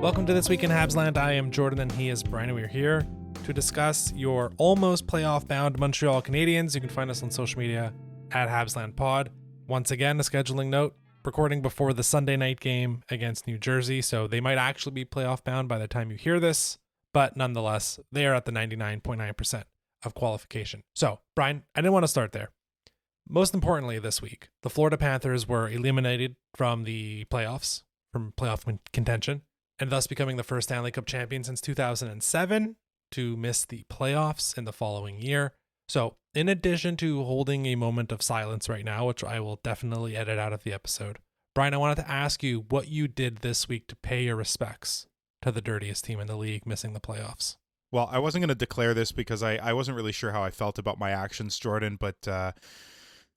Welcome to This Week in Habsland. I am Jordan and he is Brian, and we're here to discuss your almost playoff-bound Montreal Canadiens. You can find us on social media at Habsland Pod. Once again, a scheduling note, recording before the Sunday night game against New Jersey, so they might actually be playoff-bound by the time you hear this, but nonetheless, they are at the 99.9% of qualification. So, Brian, I didn't want to start there. Most importantly this week, the Florida Panthers were eliminated from the playoffs, from playoff contention, and thus becoming the first Stanley Cup champion since 2007 to miss the playoffs in the following year. So, in addition to holding a moment of silence right now, which I will definitely edit out of the episode, Brian, I wanted to ask you what you did this week to pay your respects to the dirtiest team in the league missing the playoffs. Well, I wasn't going to declare this because I wasn't really sure how I felt about my actions, Jordan, but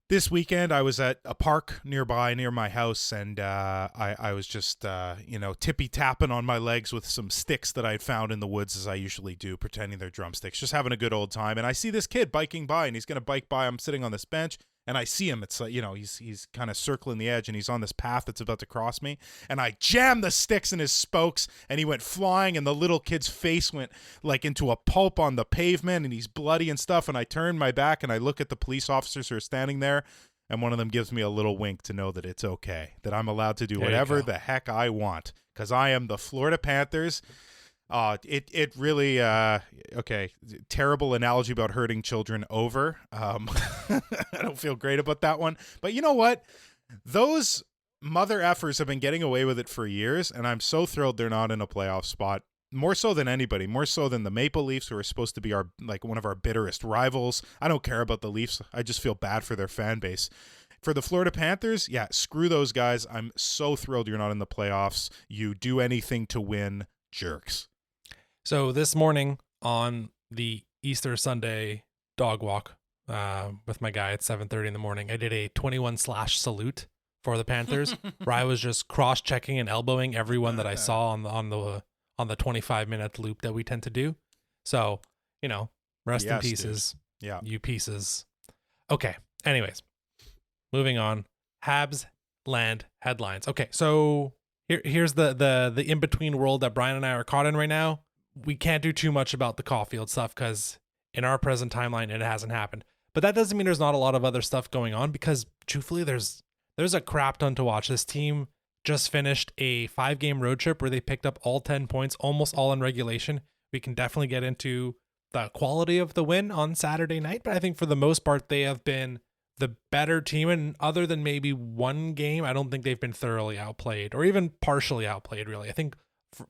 this weekend I was at a park near my house, and I was just, tippy-tapping on my legs with some sticks that I had found in the woods, as I usually do, pretending they're drumsticks, just having a good old time. And I see this kid biking by, and he's going to bike by. I'm sitting on this bench, and I see him. It's like, he's kind of circling the edge, and he's on this path that's about to cross me. And I jammed the sticks in his spokes, and he went flying, and the little kid's face went like into a pulp on the pavement, and he's bloody and stuff. And I turned my back, and I look at the police officers who are standing there, and one of them gives me a little wink to know that it's okay, that I'm allowed to do whatever the heck I want, because I am the Florida Panthers. It really, terrible analogy about hurting children over. I don't feel great about that one. But you know what? Those mother effers have been getting away with it for years, and I'm so thrilled they're not in a playoff spot. More so than anybody, more so than the Maple Leafs, who are supposed to be one of our bitterest rivals. I don't care about the Leafs. I just feel bad for their fan base. For the Florida Panthers, yeah, screw those guys. I'm so thrilled you're not in the playoffs. You do anything to win, jerks. So this morning on the Easter Sunday dog walk with my guy at 7:30 in the morning, I did a 21 slash salute for the Panthers, where I was just cross-checking and elbowing everyone that I saw on the 25-minute loop that we tend to do. So, rest in pieces. Dude. Yeah. You pieces. Okay. Anyways, moving on. Habs land headlines. Okay, so here's the in-between world that Brian and I are caught in right now. We can't do too much about the Caulfield stuff because in our present timeline, it hasn't happened. But that doesn't mean there's not a lot of other stuff going on, because truthfully, there's a crap ton to watch. This team just finished a 5-game road trip where they picked up all 10 points, almost all in regulation. We can definitely get into the quality of the win on Saturday night, but I think for the most part, they have been the better team. And other than maybe one game, I don't think they've been thoroughly outplayed or even partially outplayed, really. I think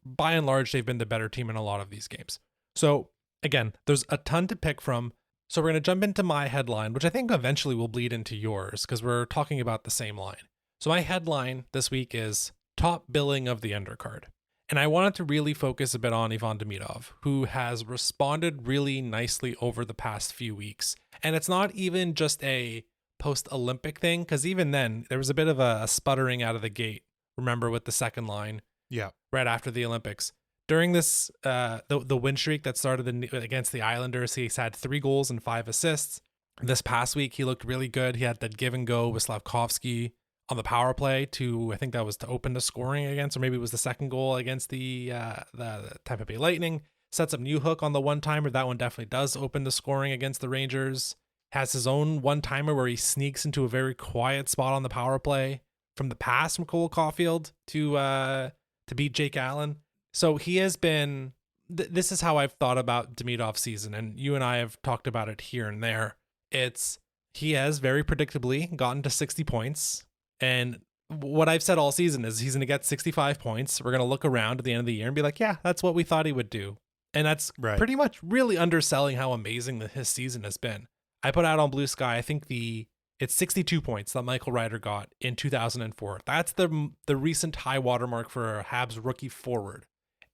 by and large, they've been the better team in a lot of these games. So again, there's a ton to pick from. So we're going to jump into my headline, which I think eventually will bleed into yours because we're talking about the same line. So my headline this week is top billing of the undercard. And I wanted to really focus a bit on Ivan Demidov, who has responded really nicely over the past few weeks. And it's not even just a post-Olympic thing, because even then, there was a bit of a sputtering out of the gate, remember, with the second line. Yeah. Right after the Olympics. During this, the win streak that started against the Islanders, he's had 3 goals and 5 assists. This past week, he looked really good. He had that give and go with Slavkovsky on the power play I think that was to open the scoring against, or maybe it was the second goal against the Tampa Bay Lightning. Sets up Newhook on the one-timer. That one definitely does open the scoring against the Rangers. Has his own one-timer where he sneaks into a very quiet spot on the power play from the pass from Cole Caulfield to beat Jake Allen. So he has been, this is how I've thought about Demidov's season, and you and I have talked about it here and there. He has very predictably gotten to 60 points, and what I've said all season is he's going to get 65 points. We're going to look around at the end of the year and be like, yeah, that's what we thought he would do. And that's pretty much really underselling how amazing his season has been. I put out on Blue Sky, I think it's 62 points that Michael Ryder got in 2004. That's the recent high watermark for a Habs rookie forward.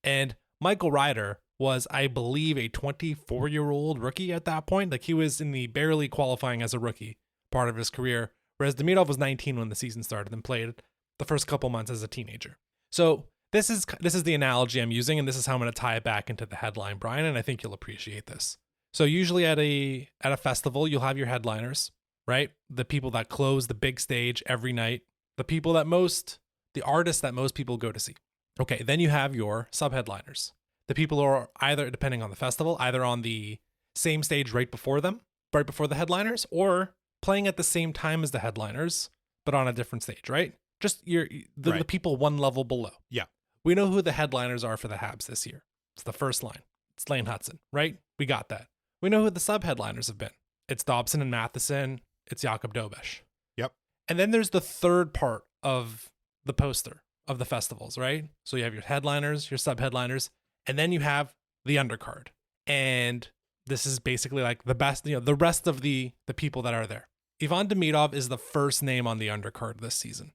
And Michael Ryder was, I believe, a 24-year-old rookie at that point. Like, he was in the barely qualifying as a rookie part of his career, whereas Demidov was 19 when the season started and played the first couple months as a teenager. So this is the analogy I'm using, and this is how I'm going to tie it back into the headline, Brian, and I think you'll appreciate this. So usually at a festival, you'll have your headliners, right? The people that close the big stage every night, the artists that most people go to see. Okay, then you have your sub-headliners. The people who are either, depending on the festival, either on the same stage right before them, right before the headliners, or playing at the same time as the headliners, but on a different stage, right? Just the Right. people one level below. Yeah. We know who the headliners are for the Habs this year. It's the first line. It's Lane Hudson, right? We got that. We know who the sub-headliners have been. It's Dobson and Matheson. It's Jakob Dobish. Yep. And then there's the third part of the poster of the festivals, right? So you have your headliners, your sub-headliners, and then you have the undercard. And this is basically like the best, the rest of the people that are there. Ivan Demidov is the first name on the undercard this season.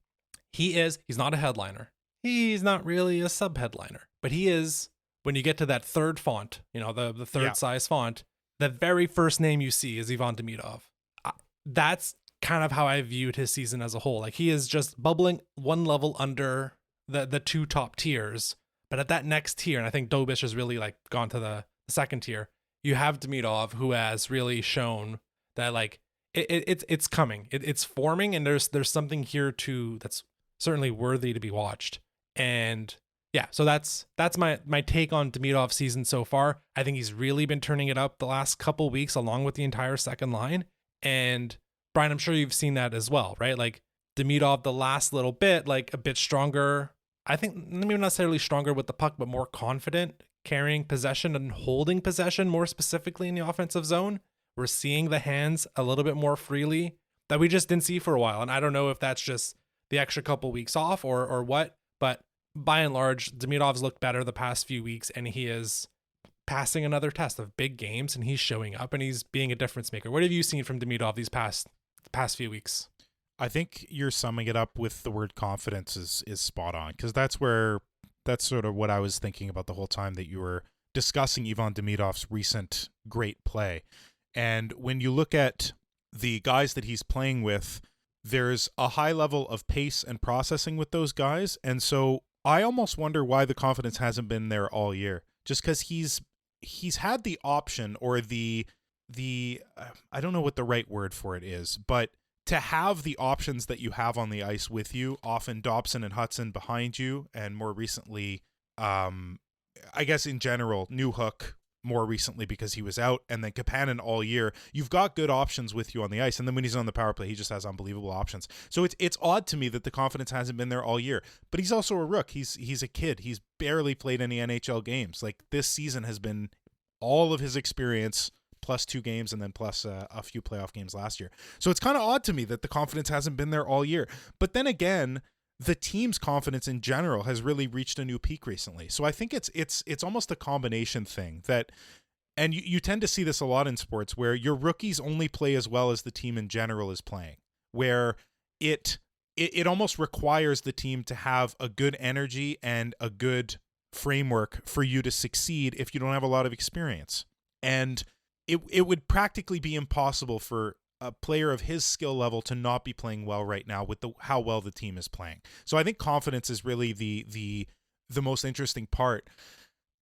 He's not a headliner. He's not really a sub-headliner, but he is, when you get to that third font, the third size font, the very first name you see is Ivan Demidov. That's kind of how I viewed his season as a whole. Like, he is just bubbling one level under the two top tiers, but at that next tier, and I think Dobish has really like gone to the second tier, you have Demidov, who has really shown that like it's coming, it's forming, and there's something here that's certainly worthy to be watched. And yeah, so that's my take on Demidov's season so far. I think he's really been turning it up the last couple weeks, along with the entire second line. And Brian, I'm sure you've seen that as well, right? Like, Demidov the last little bit, like a bit stronger. I think maybe not necessarily stronger with the puck, but more confident, carrying possession and holding possession more specifically in the offensive zone. We're seeing the hands a little bit more freely that we just didn't see for a while. And I don't know if that's just the extra couple weeks off or what, but by and large, Demidov's looked better the past few weeks, and he is passing another test of big games, and he's showing up, and he's being a difference maker. What have you seen from Demidov these past few weeks? I think you're summing it up with the word confidence is spot on, because that's sort of what I was thinking about the whole time that you were discussing Ivan Demidov's recent great play. And when you look at the guys that he's playing with, there's a high level of pace and processing with those guys. And so I almost wonder why the confidence hasn't been there all year. Just because he's had the option, or the I don't know what the right word for it is, but to have the options that you have on the ice with you, often Dobson and Hudson behind you, and more recently, I guess in general, Newhook more recently because he was out, and then Kapanen all year. You've got good options with you on the ice, and then when he's on the power play, he just has unbelievable options. So it's odd to me that the confidence hasn't been there all year. But he's also a rook. He's a kid. He's barely played any NHL games. Like, this season has been all of his experience plus 2 games, and then plus a few playoff games last year. So it's kind of odd to me that the confidence hasn't been there all year. But then again, the team's confidence in general has really reached a new peak recently. So I think it's almost a combination thing that, and you tend to see this a lot in sports, where your rookies only play as well as the team in general is playing, where it almost requires the team to have a good energy and a good framework for you to succeed if you don't have a lot of experience. And it would practically be impossible for a player of his skill level to not be playing well right now with how well the team is playing. So I think confidence is really the most interesting part.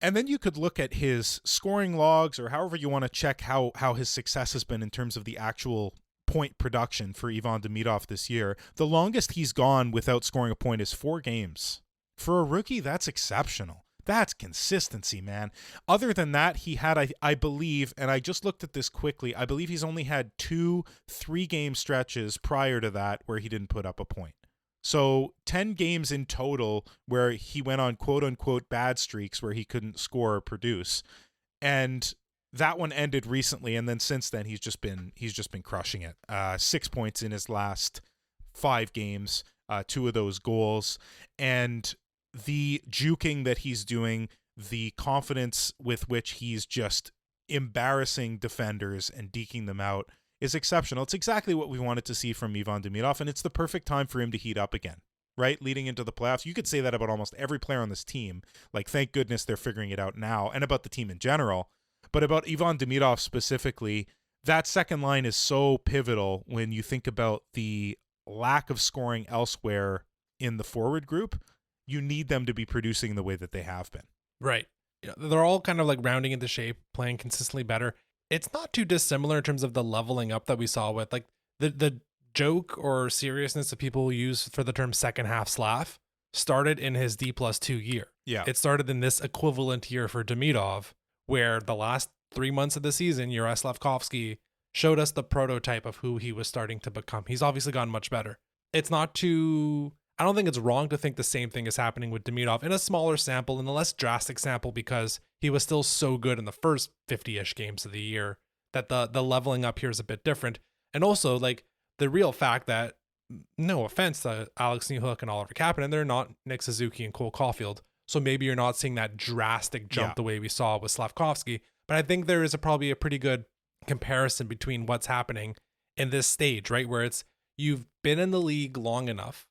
And then you could look at his scoring logs, or however you want to check how his success has been in terms of the actual point production for Ivan Demidov this year. The longest he's gone without scoring a point is 4 games. For a rookie, that's exceptional. That's consistency, man. Other than that, he had, I believe, and I just looked at this quickly, I believe he's only had 2 3-game stretches prior to that where he didn't put up a point. So 10 games in total where he went on quote-unquote bad streaks where he couldn't score or produce. And that one ended recently, and then since then he's just been crushing it. 6 points in his last 5 games, 2 of those goals. And the juking that he's doing, the confidence with which he's just embarrassing defenders and deking them out is exceptional. It's exactly what we wanted to see from Ivan Demidov, and it's the perfect time for him to heat up again, right? Leading into the playoffs. You could say that about almost every player on this team. Like, thank goodness they're figuring it out now, and about the team in general. But about Ivan Demidov specifically, that second line is so pivotal when you think about the lack of scoring elsewhere in the forward group. You need them to be producing the way that they have been. Right. Yeah, they're all kind of like rounding into shape, playing consistently better. It's not too dissimilar in terms of the leveling up that we saw with like the joke or seriousness that people use for the term second half Slav. started in his D+2 year. Yeah. It started in this equivalent year for Demidov, where the last 3 months of the season, Juraj Slafkovsky showed us the prototype of who he was starting to become. He's obviously gotten much better. It's not too... I don't think it's wrong to think the same thing is happening with Demidov in a smaller sample, in a less drastic sample, because he was still so good in the first 50-ish games of the year that the leveling up here is a bit different. And also, like, the real fact that, no offense to Alex Newhook and Oliver Kapanen, they're not Nick Suzuki and Cole Caulfield. So maybe you're not seeing that drastic jump the way we saw with Slafkovsky. But I think there is probably a pretty good comparison between what's happening in this stage, right? Where it's, you've been in the league long enough,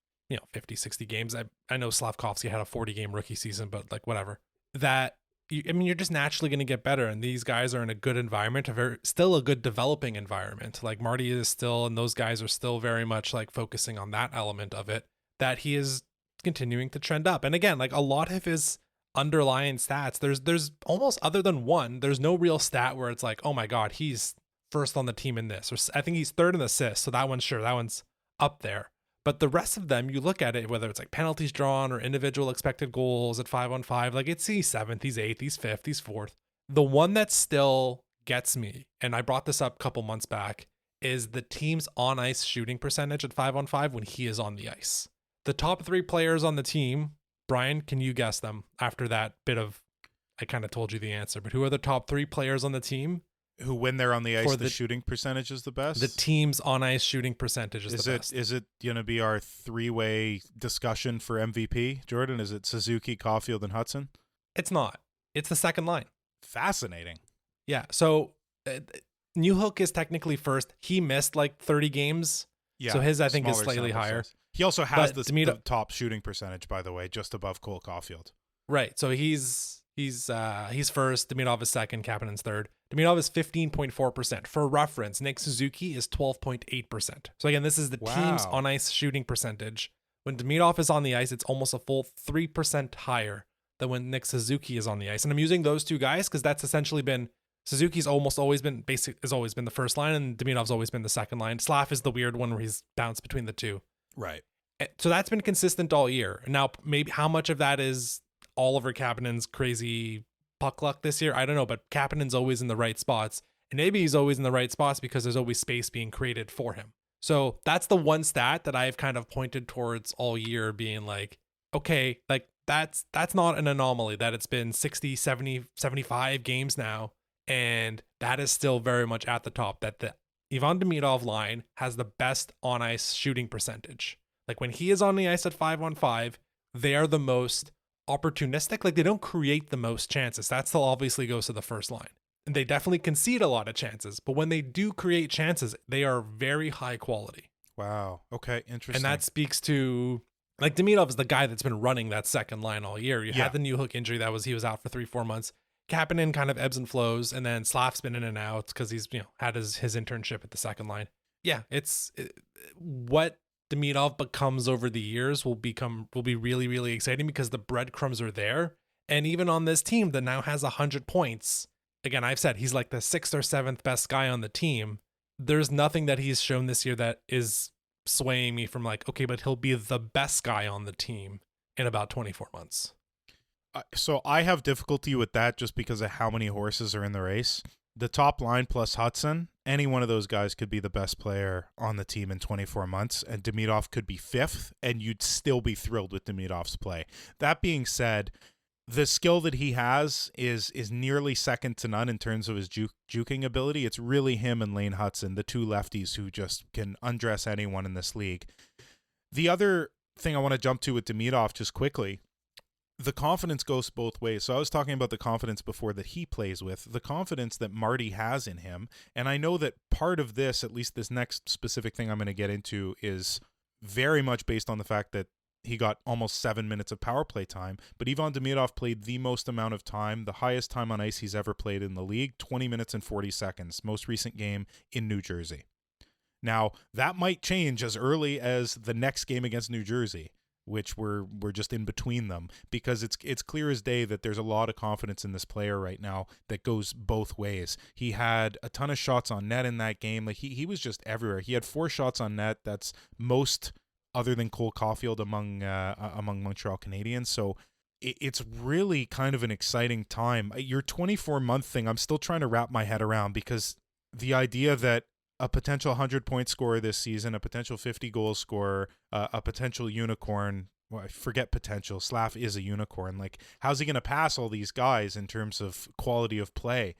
50, 60 games. I know Slafkovsky had a 40-game rookie season, but like whatever. That, you're just naturally going to get better. And these guys are in a good environment, still a good developing environment. Like Marty is still, and those guys are still very much like focusing on that element of it, that he is continuing to trend up. And again, like a lot of his underlying stats, there's almost, other than one, there's no real stat where it's like, oh my God, he's first on the team in this. Or I think he's third in assists. So that one's up there. But the rest of them, you look at it, whether it's like penalties drawn or individual expected goals at 5-on-5, like he's 7th, he's 8th, he's 5th, he's 4th. The one that still gets me, and I brought this up a couple months back, is the team's on ice shooting percentage at 5-on-5 when he is on the ice. The top 3 players on the team, Brian, can you guess them after that bit of, I kind of told you the answer, but who are the top 3 players on the team? Who, when they're on the ice, the shooting percentage is the best? The team's on-ice shooting percentage is the best. Is it going to be our 3-way discussion for MVP, Jordan? Is it Suzuki, Caulfield, and Hudson? It's not. It's the second line. Fascinating. Yeah, so Newhook is technically first. He missed like 30 games, so his, I think, is slightly higher. He also has the top shooting percentage, by the way, just above Cole Caulfield. Right, so he's first, Demidov is second, Kapanen's third. Demidov is 15.4%. For reference, Nick Suzuki is 12.8%. So again, this is the team's on-ice shooting percentage. When Demidov is on the ice, it's almost a full 3% higher than when Nick Suzuki is on the ice. And I'm using those two guys because that's essentially been, Suzuki's almost always been, has always been the first line, and Demidov's always been the second line. Slav is the weird one where he's bounced between the two. Right. So that's been consistent all year. Now, maybe how much of that is Oliver Kapanen's crazy puck luck this year, I don't know, but Kapanen's always in the right spots, and maybe he's always in the right spots because there's always space being created for him. So that's the one stat that I've kind of pointed towards all year, being like, okay, like that's not an anomaly, that it's been 60, 70, 75 games now, and that is still very much at the top, that the Ivan Demidov line has the best on-ice shooting percentage. Like when he is on the ice at 5-on-5, they are the most opportunistic. Like they don't create the most chances. That still obviously goes to the first line. And they definitely concede a lot of chances. But when they do create chances, they are very high quality. Wow. Okay. Interesting. And that speaks to, like, Demidov is the guy that's been running that second line all year. You had the Newhook injury he was out for 3-4 months. Kapanen kind of ebbs and flows, and then Slav's been in and out because he's had his internship at the second line. Yeah, what Demidov becomes over the years will be really, really exciting because the breadcrumbs are there. And even on this team that now has 100 points, again, I've said he's like the 6th or 7th best guy on the team. There's nothing that he's shown this year that is swaying me from like, okay, but he'll be the best guy on the team in about 24 months. So I have difficulty with that just because of how many horses are in the race. The top line plus Hudson, any one of those guys could be the best player on the team in 24 months, and Demidov could be 5th, and you'd still be thrilled with Demidov's play. That being said, the skill that he has is nearly second to none in terms of his juking ability. It's really him and Lane Hudson, the two lefties who just can undress anyone in this league. The other thing I want to jump to with Demidov just quickly, the confidence goes both ways. So I was talking about the confidence before that he plays with, the confidence that Marty has in him. And I know that part of this, at least this next specific thing I'm going to get into, is very much based on the fact that he got almost 7 minutes of power play time. But Ivan Demidov played the most amount of time, the highest time on ice he's ever played in the league, 20 minutes and 40 seconds, most recent game in New Jersey. Now, that might change as early as the next game against New Jersey, which we're just in between them, because it's clear as day that there's a lot of confidence in this player right now that goes both ways. He had a ton of shots on net in that game. Like he was just everywhere. He had 4 shots on net. That's most other than Cole Caulfield among Montreal Canadiens. So it's really kind of an exciting time. Your 24-month thing, I'm still trying to wrap my head around, because the idea that a potential 100-point scorer this season, a potential 50-goal scorer, a potential unicorn. Well, I forget potential. Slav is a unicorn. Like, how's he going to pass all these guys in terms of quality of play?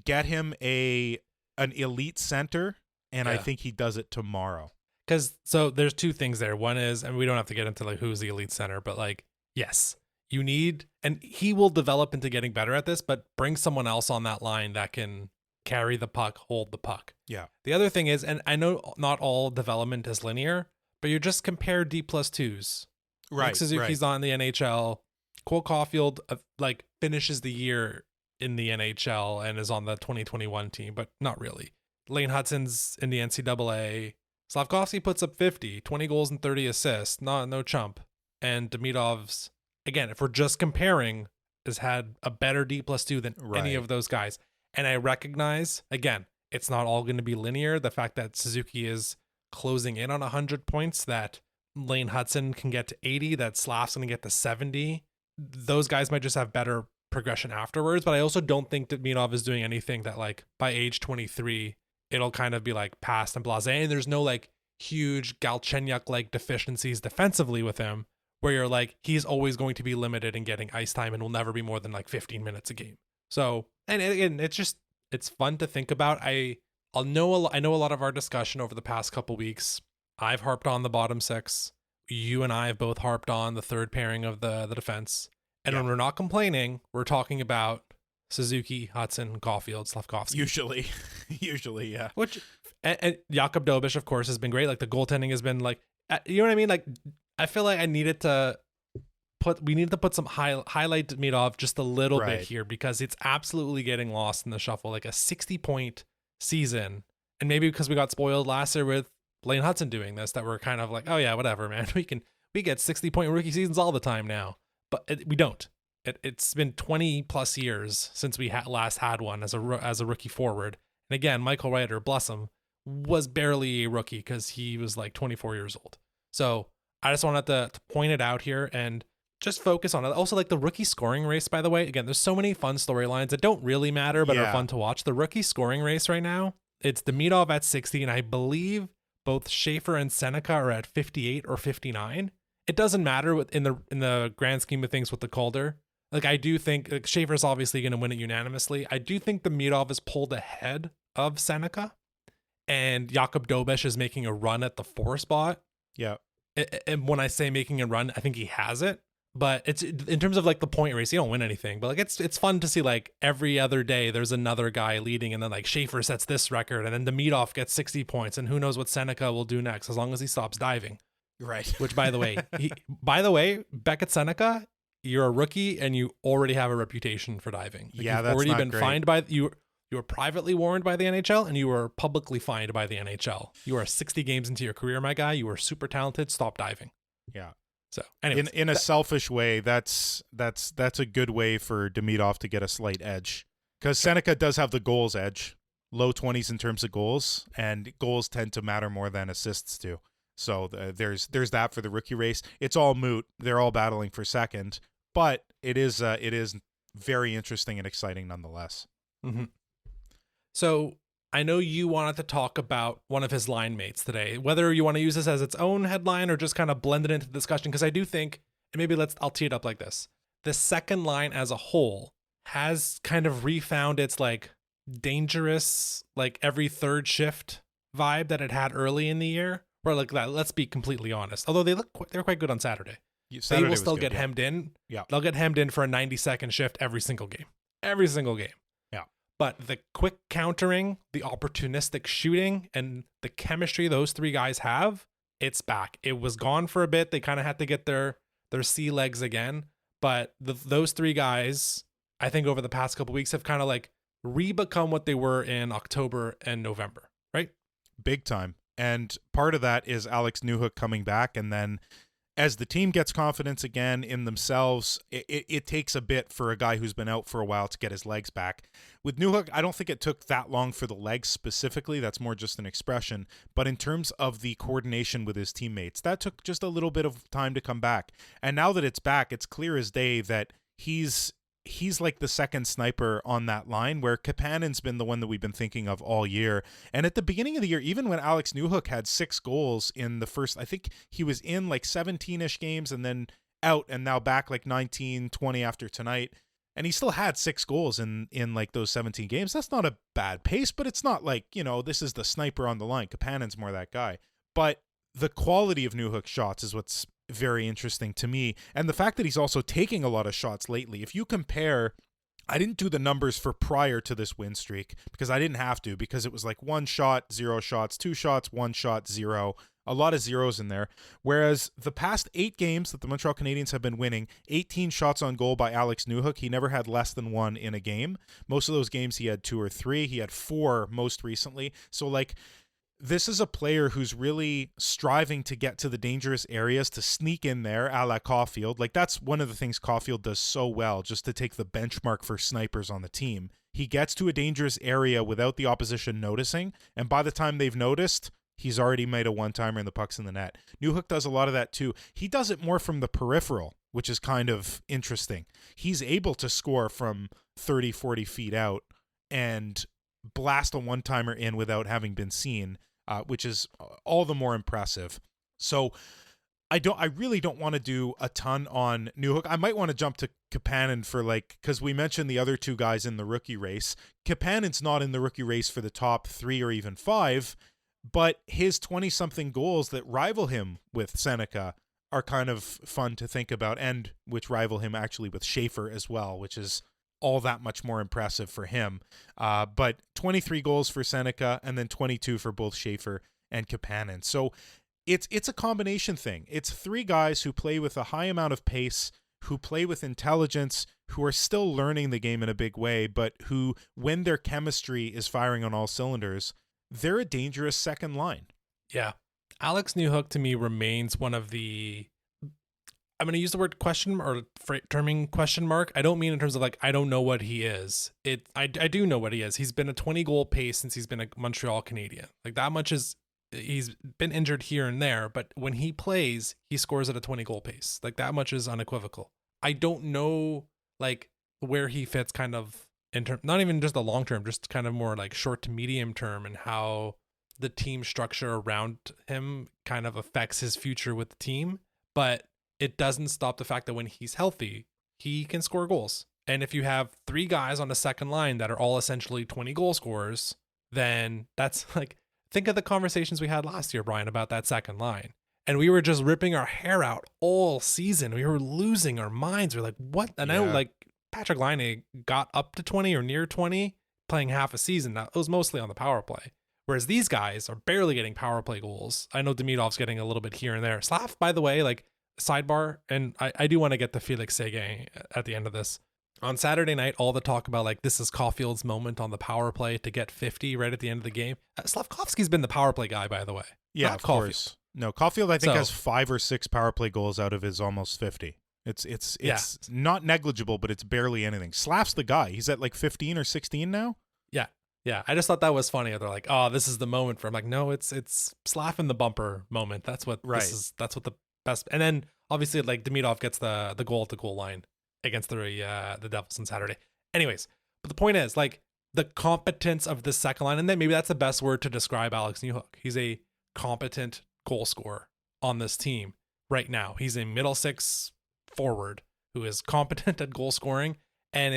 Get him an elite center, and I think he does it tomorrow. Because so there's two things there. One is, and we don't have to get into like who's the elite center, but like, yes, you need, and he will develop into getting better at this, but bring someone else on that line that can carry the puck, hold the puck. Yeah. The other thing is, and I know not all development is linear, but you just compare D+2s. Right. Nick Suzuki's on the NHL. Cole Caulfield like finishes the year in the NHL and is on the 2021 team, but not really. Lane Hudson's in the NCAA. Slavkovsky puts up 50, 20 goals and 30 assists. No chump. And Demidov's, again, if we're just comparing, has had a better D+2 than any of those guys. And I recognize, again, it's not all going to be linear. The fact that Suzuki is closing in on 100 points, that Lane Hudson can get to 80, that Slav's going to get to 70. Those guys might just have better progression afterwards. But I also don't think that Demidov is doing anything that, like, by age 23, it'll kind of be like past and blasé. And there's no like huge Galchenyuk-like deficiencies defensively with him, where you're like, he's always going to be limited in getting ice time and will never be more than like 15 minutes a game. So, and again, it's fun to think about. I know a lot of our discussion over the past couple weeks. I've harped on the bottom six. You and I have both harped on the third pairing of the defense. And when we're not complaining, we're talking about Suzuki, Hudson, Caulfield, Slavkovsky. Usually, yeah. Which, and Jakub Dobiš, of course, has been great. Like, the goaltending has been like, you know what I mean? Like, I feel like we needed to put some highlight Demidov just a little bit here, because it's absolutely getting lost in the shuffle. Like a 60-point season, and maybe because we got spoiled last year with Lane Hudson doing this, that we're kind of like, oh yeah, whatever, man. We get 60-point rookie seasons all the time now, but we don't. It's been 20 plus years since we last had one as a rookie forward. And again, Michael Ryder, bless him, was barely a rookie because he was like 24 years old. So I just wanted to point it out here and just focus on it. Also, like the rookie scoring race, by the way, again, there's so many fun storylines that don't really matter, but are fun to watch. The rookie scoring race right now, it's Demidov at 60, and I believe both Schaefer and Seneca are at 58 or 59. It doesn't matter in the grand scheme of things with the Calder. Like, I do think like, Schaefer's obviously going to win it unanimously. I do think Demidov is pulled ahead of Seneca, and Jakub Dobiš is making a run at the 4 spot. Yeah. And when I say making a run, I think he has it. But it's in terms of like the point race, you don't win anything. But like it's fun to see like every other day there's another guy leading, and then like Schaefer sets this record, and then Demidov gets 60 points, and who knows what Seneca will do next as long as he stops diving. Right. Which, by the way, Beckett Seneca, you're a rookie and you already have a reputation for diving. Like, yeah, you've that's already not been great. fined by you were privately warned by the NHL, and you were publicly fined by the NHL. You are 60 games into your career, my guy. You are super talented. Stop diving. Yeah. So, anyways, in a selfish way, that's a good way for Demidov to get a slight edge, because Seneca does have the goals edge, low 20s in terms of goals, and goals tend to matter more than assists do. So there's that for the rookie race. It's all moot. They're all battling for second, but it is very interesting and exciting nonetheless. Mm-hmm. So I know you wanted to talk about one of his line mates today, whether you want to use this as its own headline or just kind of blend it into the discussion, because I do think, and maybe I'll tee it up like this. The second line as a whole has kind of refound its like dangerous, like every third shift vibe that it had early in the year. Where like that, let's be completely honest. Although they're quite good on Saturday. They will still get hemmed in. Yeah. They'll get hemmed in for a 90-second shift every single game. Every single game. Yeah. But the quick countering, the opportunistic shooting, and the chemistry those three guys have, it's back. It was gone for a bit. They kind of had to get their sea legs again. But those three guys, I think over the past couple weeks, have kind of like re-become what they were in October and November, right? Big time. And part of that is Alex Newhook coming back, and then as the team gets confidence again in themselves, it takes a bit for a guy who's been out for a while to get his legs back. With Newhook, I don't think it took that long for the legs specifically. That's more just an expression. But in terms of the coordination with his teammates, that took just a little bit of time to come back. And now that it's back, it's clear as day that he's like the second sniper on that line, where Kapanen's been the one that we've been thinking of all year. And at the beginning of the year, even when Alex Newhook had 6 goals in the first, I think he was in like 17-ish games and then out and now back like 19, 20 after tonight. And he still had 6 goals in like those 17 games. That's not a bad pace, but it's not like, this is the sniper on the line. Kapanen's more that guy. But the quality of Newhook's shots is what's very interesting to me, and the fact that he's also taking a lot of shots lately. If you compare, I didn't do the numbers for prior to this win streak because I didn't have to, because it was like 1 shot, 0 shots, 2 shots, 1 shot, 0, a lot of zeros in there. Whereas the past 8 games that the Montreal Canadiens have been winning, 18 shots on goal by Alex Newhook. He never had less than 1 in a game. Most of those games he had 2 or 3. He had 4 most recently. So like, this is a player who's really striving to get to the dangerous areas, to sneak in there a la Caulfield. Like, that's one of the things Caulfield does so well, just to take the benchmark for snipers on the team. He gets to a dangerous area without the opposition noticing, and by the time they've noticed, he's already made a one-timer and the puck's in the net. Newhook does a lot of that too. He does it more from the peripheral, which is kind of interesting. He's able to score from 30, 40 feet out and blast a one-timer in without having been seen, which is all the more impressive. So I really don't want to do a ton on Newhook. I might want to jump to Kapanen for because we mentioned the other 2 guys in the rookie race. Kapanen's not in the rookie race for the top 3 or even 5, but his 20-something goals that rival him with Seneca are kind of fun to think about, and which rival him actually with Schaefer as well, which is all that much more impressive for him. But 23 goals for Seneca and then 22 for both Schaefer and Kapanen. So it's a combination thing. It's 3 guys who play with a high amount of pace, who play with intelligence, who are still learning the game in a big way, but who, when their chemistry is firing on all cylinders, they're a dangerous second line. Yeah. Alex Newhook to me remains one of the, I'm going to use the word question or terming question mark. I don't mean in terms of I don't know what he is. I do know what he is. He's been a 20 goal pace since he's been a Montreal Canadian. That much is, he's been injured here and there, but when he plays, he scores at a 20 goal pace. That much is unequivocal. I don't know where he fits kind of in term, not even just the long term, just kind of more short to medium term, and how the team structure around him kind of affects his future with the team. But it doesn't stop the fact that when he's healthy, he can score goals. And if you have 3 guys on the second line that are all essentially 20 goal scorers, then that's think of the conversations we had last year, Brian, about that second line. And we were just ripping our hair out all season. We were losing our minds. We're like, what? And I know Patrick Laine got up to 20 or near 20 playing half a season. Now, it was mostly on the power play. Whereas these guys are barely getting power play goals. I know Demidov's getting a little bit here and there. Slav, by the way, sidebar, and I do want to get to Felix Seguin at the end of this. On Saturday night, all the talk about this is Caulfield's moment on the power play to get 50 right at the end of the game. Slavkovsky's been the power play guy, by the way. Yeah, not of Caulfield. Course. No, Caulfield I think has 5 or 6 power play goals out of his almost 50. It's not negligible, but it's barely anything. Slav's the guy. He's at 15 or 16 now. Yeah, I just thought that was funny. They're like, oh, this is the moment for him. No, it's Slav in the bumper moment. That's what this is. That's what the best. And then obviously Demidov gets the goal at the goal line against the Devils on Saturday. Anyways, but the point is the competence of the second line, and then maybe that's the best word to describe Alex Newhook. He's a competent goal scorer on this team right now. He's a middle 6 forward who is competent at goal scoring and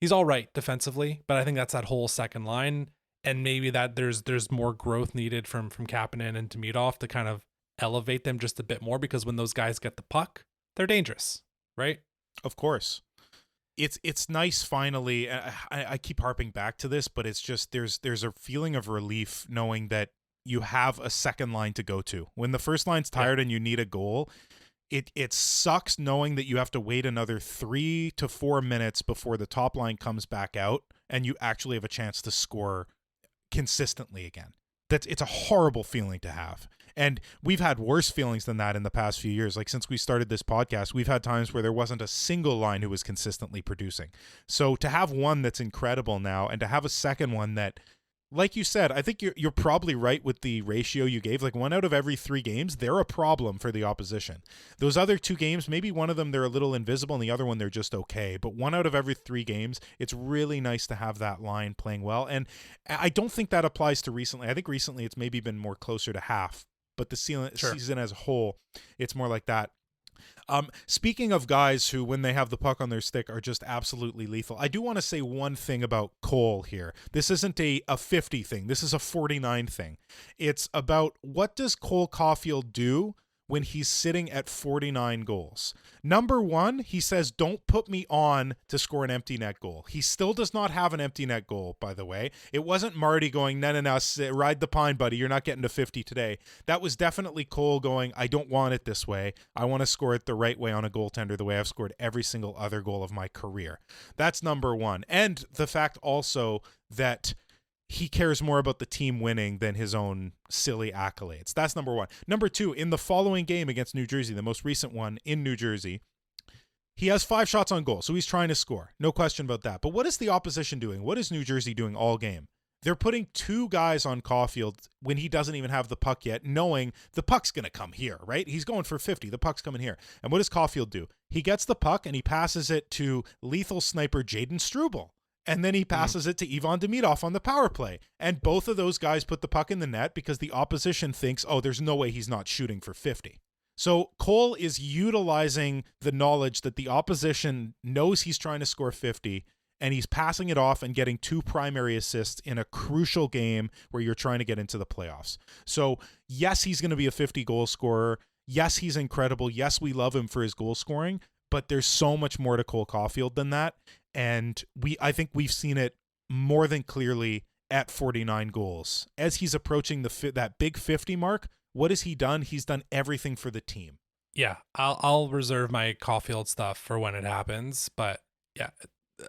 he's all right defensively, but I think that's that whole second line, and maybe that there's more growth needed from Kapanen and Demidov to kind of elevate them just a bit more, because when those guys get the puck, they're dangerous, right? Of course. It's nice finally. I keep harping back to this, but it's just there's a feeling of relief knowing that you have a second line to go to. When the first line's tired and you need a goal, it sucks knowing that you have to wait another 3 to 4 minutes before the top line comes back out and you actually have a chance to score consistently again. it's a horrible feeling to have. And we've had worse feelings than that in the past few years. Like since we started this podcast, we've had times where there wasn't a single line who was consistently producing. So to have one that's incredible now, and to have a second one that, like you said, I think you're probably right with the ratio you gave. Like 1 out of every 3 games, they're a problem for the opposition. Those other 2 games, maybe one of them they're a little invisible and the other one they're just okay. But 1 out of every 3 games, it's really nice to have that line playing well. And I don't think that applies to recently. I think recently it's maybe been more closer to half. But the season as a whole, it's more like that. Speaking of guys who, when they have the puck on their stick, are just absolutely lethal, I do want to say one thing about Cole here. This isn't a 50 thing. This is a 49 thing. It's about what does Cole Caulfield do when he's sitting at 49 goals. Number 1, he says, don't put me on to score an empty net goal. He still does not have an empty net goal, by the way. It wasn't Marty going, no, ride the pine, buddy. You're not getting to 50 today. That was definitely Cole going, I don't want it this way. I want to score it the right way on a goaltender, the way I've scored every single other goal of my career. That's number 1. And the fact also that he cares more about the team winning than his own silly accolades. That's number 1. Number 2, in the following game against New Jersey, the most recent one in New Jersey, he has 5 shots on goal, so he's trying to score. No question about that. But what is the opposition doing? What is New Jersey doing all game? They're putting 2 guys on Caulfield when he doesn't even have the puck yet, knowing the puck's going to come here, right? He's going for 50. The puck's coming here. And what does Caulfield do? He gets the puck and he passes it to lethal sniper Jaden Struble. And then he passes it to Ivan Demidov on the power play. And both of those guys put the puck in the net because the opposition thinks, oh, there's no way he's not shooting for 50. So Cole is utilizing the knowledge that the opposition knows he's trying to score 50, and he's passing it off and getting 2 primary assists in a crucial game where you're trying to get into the playoffs. So yes, he's going to be a 50 goal scorer. Yes, he's incredible. Yes, we love him for his goal scoring, but there's so much more to Cole Caulfield than that. And I think we've seen it more than clearly at 49 goals. As he's approaching that big 50 mark, what has he done? He's done everything for the team. Yeah, I'll reserve my Caulfield stuff for when it happens. But yeah,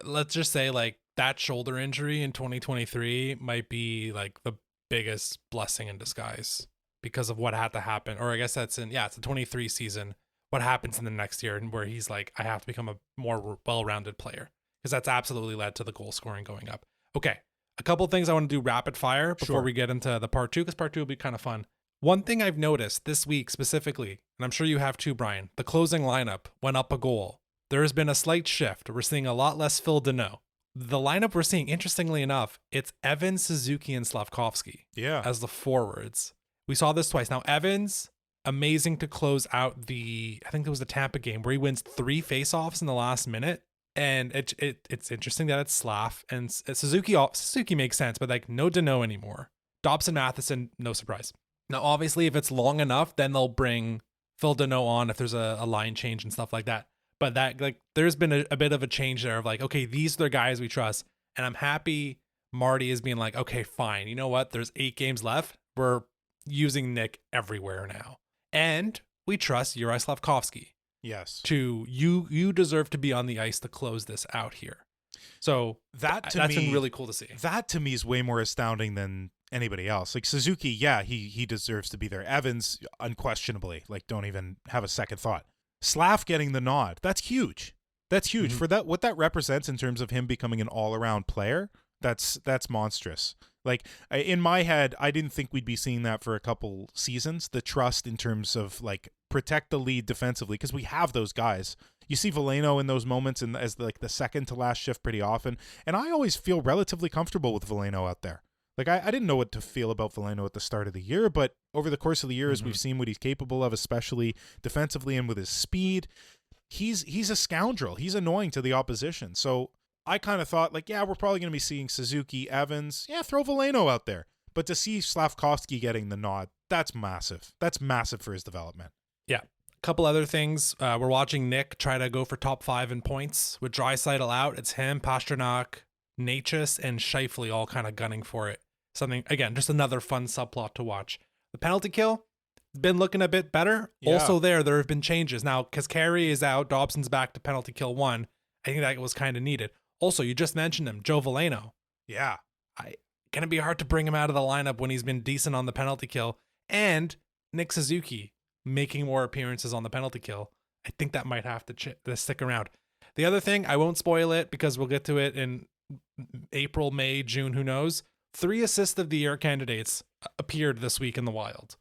let's just say like that shoulder injury in 2023 might be like the biggest blessing in disguise because of what had to happen. Or I guess it's a 23 season. What happens in the next year and where he's like, I have to become a more well-rounded player. Because that's absolutely led to the goal scoring going up. Okay, a couple of things I want to do rapid fire before we get into the part 2, because part 2 will be kind of fun. One thing I've noticed this week specifically, and I'm sure you have too, Brian, the closing lineup went up a goal. There has been a slight shift. We're seeing a lot less Phil Deneau. The lineup we're seeing, interestingly enough, it's Evans, Suzuki, and Slavkovsky as the forwards. We saw this twice. Now, Evans, amazing to close out I think it was the Tampa game, where he wins 3 faceoffs in the last minute. And it's interesting that it's Slav and Suzuki. Suzuki makes sense, but like no Deneau anymore. Dobson, Matheson, no surprise. Now, obviously, if it's long enough, then they'll bring Phil Deneau on if there's a line change and stuff like that. But that there's been a bit of a change there of like, okay, these are the guys we trust, and I'm happy Marty is being like, okay, fine. You know what? There's 8 games left. We're using Nick everywhere now, and we trust Juraj Slavkovsky. Yes. You deserve to be on the ice to close this out here. So that's been really cool to see. That to me is way more astounding than anybody else. Like Suzuki, yeah, he deserves to be there. Evans, unquestionably, like don't even have a second thought. Slav getting the nod. That's huge. That's huge for that. What that represents in terms of him becoming an all-around player. That's monstrous. Like in my head, I didn't think we'd be seeing that for a couple seasons. The trust in terms of like protect the lead defensively, because we have those guys. You see Veleno in those moments as like the second to last shift pretty often, and I always feel relatively comfortable with Veleno out there. Like I didn't know what to feel about Veleno at the start of the year, but over the course of the year, as we've seen what he's capable of, especially defensively and with his speed, he's a scoundrel. He's annoying to the opposition. So I kind of thought, like, yeah, we're probably going to be seeing Suzuki, Evans. Yeah, throw Veleno out there. But to see Slavkovsky getting the nod, that's massive. That's massive for his development. Yeah. A couple other things. We're watching Nick try to go for top 5 in points. With Draisaitl out, it's him, Pasternak, Natchez, and Scheifele all kind of gunning for it. Something, again, just another fun subplot to watch. The penalty kill has been looking a bit better. Yeah. Also there have been changes. Now, because Carey is out, Dobson's back to penalty kill 1. I think that was kind of needed. Also, you just mentioned him, Joe Veleno. Yeah. going to be hard to bring him out of the lineup when he's been decent on the penalty kill. And Nick Suzuki making more appearances on the penalty kill. I think that might have to stick around. The other thing, I won't spoil it because we'll get to it in April, May, June, who knows. 3 assist of the year candidates appeared this week in the Wild.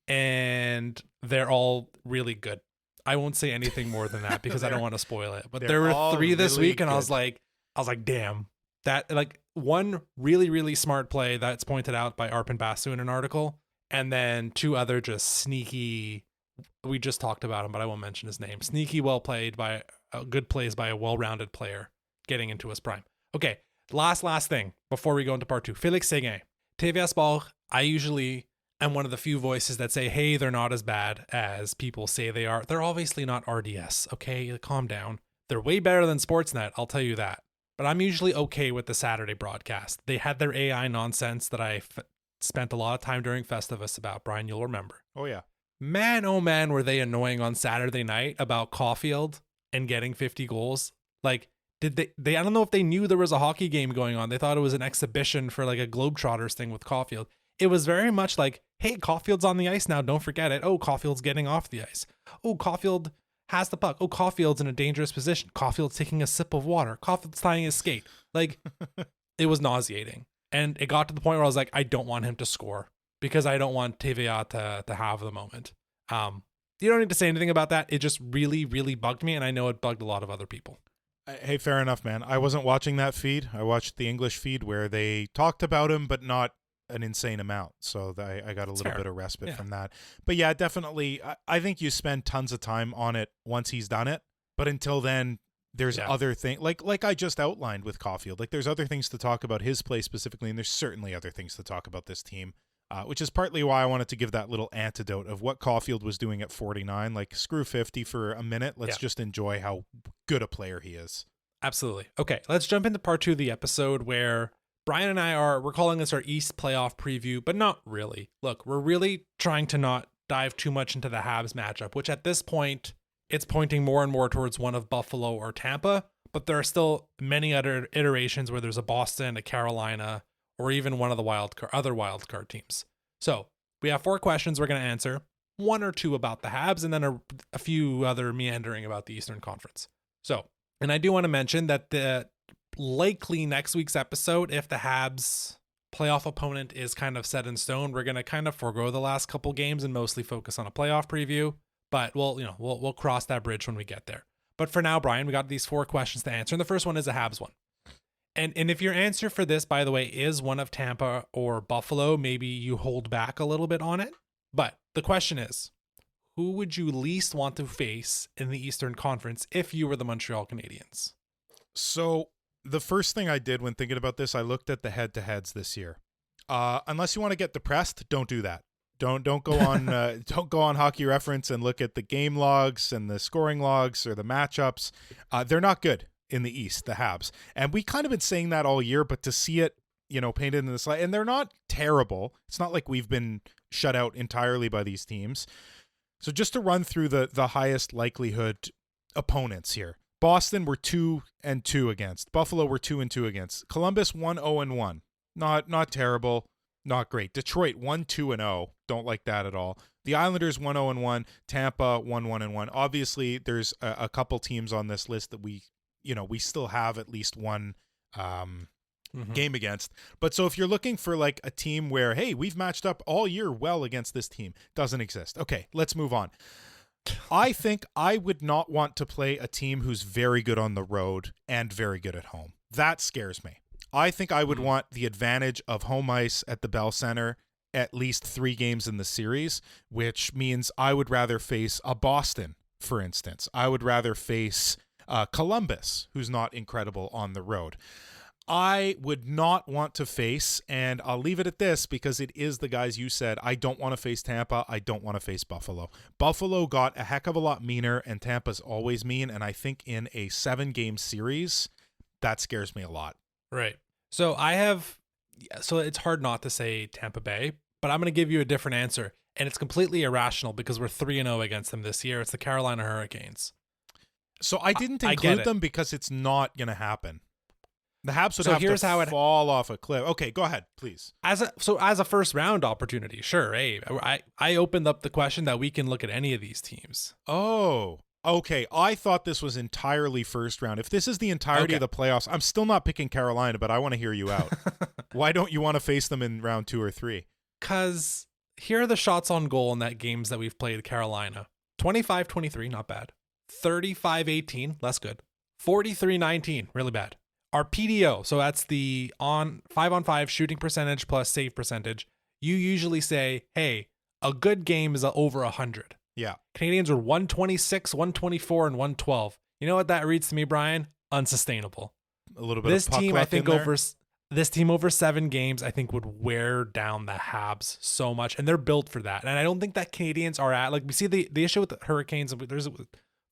And they're all really good. I won't say anything more than that because I don't want to spoil it. But there were 3 this really week, and good. I was like, damn. That, like, one really, really smart play that's pointed out by Arpin Basu in an article, and then 2 other just sneaky. We just talked about him, but I won't mention his name. Sneaky, well played by good plays by a well-rounded player getting into his prime. Okay, last thing before we go into part 2. Félix Séguin, TVA Sport. I usually am one of the few voices that say, hey, they're not as bad as people say they are. They're obviously not RDS, okay? Calm down. They're way better than Sportsnet, I'll tell you that. But I'm usually okay with the Saturday broadcast. They had their AI nonsense that I spent a lot of time during Festivus about. Brian, you'll remember. Oh, yeah. Man, oh man, were they annoying on Saturday night about Caulfield and getting 50 goals. Like, did they I don't know if they knew there was a hockey game going on. They thought it was an exhibition for like a Globetrotters thing with Caulfield. It was very much like, hey, Caulfield's on the ice now. Don't forget it. Oh, Caulfield's getting off the ice. Oh, Caulfield has the puck. Oh, Caulfield's in a dangerous position. Caulfield's taking a sip of water. Caulfield's tying his skate. Like, it was nauseating. And it got to the point where I was like, I don't want him to score because I don't want TVA to have the moment. You don't need to say anything about that. It just really, really bugged me, and I know it bugged a lot of other people. Hey, fair enough, man. I wasn't watching that feed. I watched the English feed where they talked about him, but not an insane amount. So I got a little bit of respite from that. But yeah, definitely, I think you spend tons of time on it once he's done it. But until then, there's other things, like I just outlined with Caulfield. Like, there's other things to talk about his play specifically, and there's certainly other things to talk about this team. Which is partly why I wanted to give that little antidote of what Caulfield was doing at 49. Like, screw 50 for a minute. Let's just enjoy how good a player he is. Absolutely. Okay, let's jump into part 2 of the episode where Brian and we're calling this our East playoff preview, but not really. Look, we're really trying to not dive too much into the Habs matchup, which at this point, it's pointing more and more towards one of Buffalo or Tampa, but there are still many other iterations where there's a Boston, a Carolina, or even one of the other wildcard teams. So we have 4 questions we're going to answer, 1 or 2 about the Habs, and then a few other meandering about the Eastern Conference. So, and I do want to mention that the likely next week's episode, if the Habs playoff opponent is kind of set in stone, we're going to kind of forego the last couple games and mostly focus on a playoff preview. But we'll cross that bridge when we get there. But for now, Brian, we got these 4 questions to answer, and the first one is a Habs one. And if your answer for this, by the way, is one of Tampa or Buffalo, maybe you hold back a little bit on it. But the question is, who would you least want to face in the Eastern Conference if you were the Montreal Canadiens? So the first thing I did when thinking about this, I looked at the head-to-heads this year. Unless you want to get depressed, don't do that. Don't go on don't go on Hockey Reference and look at the game logs and the scoring logs or the matchups. They're not good in the East, the Habs. And we kind of been saying that all year, but to see it, painted in the slide, and they're not terrible. It's not like we've been shut out entirely by these teams. So just to run through the highest likelihood opponents here. Boston were 2-2 against. Buffalo were 2-2 against. Columbus 1-0-1. Not terrible, not great. Detroit 1-2-0. Don't like that at all. The Islanders 1-0-1. Tampa 1-1-1. Obviously, there's a couple teams on this list that we still have at least one game against. But so if you're looking for like a team where, hey, we've matched up all year well against this team, doesn't exist. Okay, let's move on. I think I would not want to play a team who's very good on the road and very good at home. That scares me. I think I would want the advantage of home ice at the Bell Center at least 3 games in the series, which means I would rather face a Boston, for instance. I would rather face Columbus, who's not incredible on the road. I would not want to face, and I'll leave it at this because it is the guys you said, I don't want to face Tampa. I don't want to face Buffalo. Buffalo got a heck of a lot meaner, and Tampa's always mean, and I think in a 7-game series, that scares me a lot. Right. So it's hard not to say Tampa Bay, but I'm going to give you a different answer, and it's completely irrational because we're 3-0 against them this year. It's the Carolina Hurricanes. So I didn't include them because it's not going to happen. The Habs would So have here's to how it fall off a cliff. Okay, go ahead, please. as a first round opportunity, sure. Hey, I opened up the question that we can look at any of these teams. Oh, okay. I thought this was entirely first round. If this is the entirety of the playoffs, I'm still not picking Carolina, but I want to hear you out. Why don't you want to face them in round 2 or 3? Because here are the shots on goal in that games that we've played Carolina. 25-23, not bad. 35-18, less good. 43-19, really bad. Our PDO, so that's the 5-on-5 shooting percentage plus save percentage. You usually say, hey, a good game is over 100. Yeah. Canadians are 126, 124, and 112. You know what that reads to me, Brian? Unsustainable. A little bit This of puck team, luck I think, in there. this team over 7 games, I think would wear down the Habs so much, and they're built for that. And I don't think that Canadians are at, like, we see the issue with the Hurricanes. There's,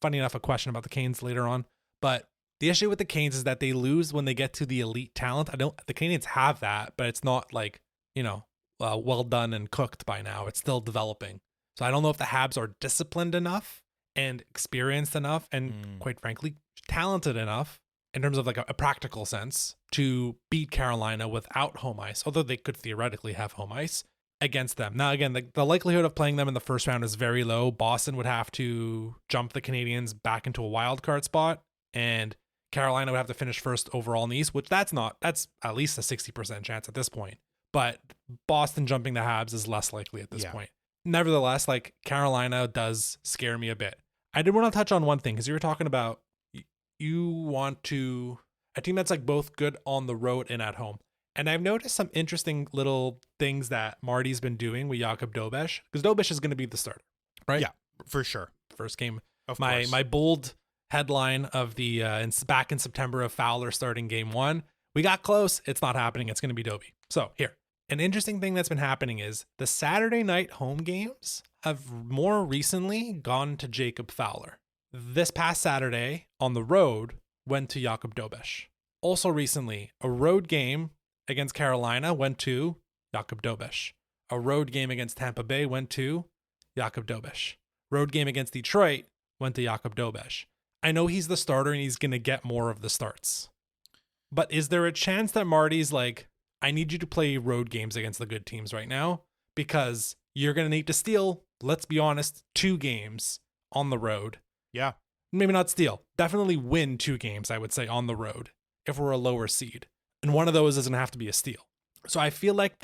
funny enough, a question about the Canes later on, but the issue with the Canes is that they lose when they get to the elite talent. The Canadians have that, but it's not like, well done and cooked by now. It's still developing. So I don't know if the Habs are disciplined enough and experienced enough and quite frankly, talented enough in terms of like a practical sense to beat Carolina without home ice, although they could theoretically have home ice against them. Now, again, the likelihood of playing them in the first round is very low. Boston would have to jump the Canadians back into a wild card spot, and Carolina would have to finish first overall in the East, which that's at least a 60% chance at this point. But Boston jumping the Habs is less likely at this point. Nevertheless, like, Carolina does scare me a bit. I did want to touch on one thing, because you were talking about you want a team that's like both good on the road and at home. And I've noticed some interesting little things that Marty's been doing with Jakub Dobeš, because Dobeš is going to be the starter, right? Yeah, for sure. First game. Of course. My bold headline of the back in September of Fowler starting game 1. We got close. It's not happening. It's going to be Dobie. So here, an interesting thing that's been happening is the Saturday night home games have more recently gone to Jacob Fowler. This past Saturday on the road went to Jakub Dobeš. Also recently, a road game against Carolina went to Jakub Dobeš. A road game against Tampa Bay went to Jakub Dobeš. Road game against Detroit went to Jakub Dobeš. I know he's the starter and he's going to get more of the starts. But is there a chance that Marty's like, I need you to play road games against the good teams right now because you're going to need to steal, let's be honest, 2 games on the road. Yeah. Maybe not steal. Definitely win 2 games, I would say, on the road if we're a lower seed. And one of those doesn't have to be a steal. So I feel like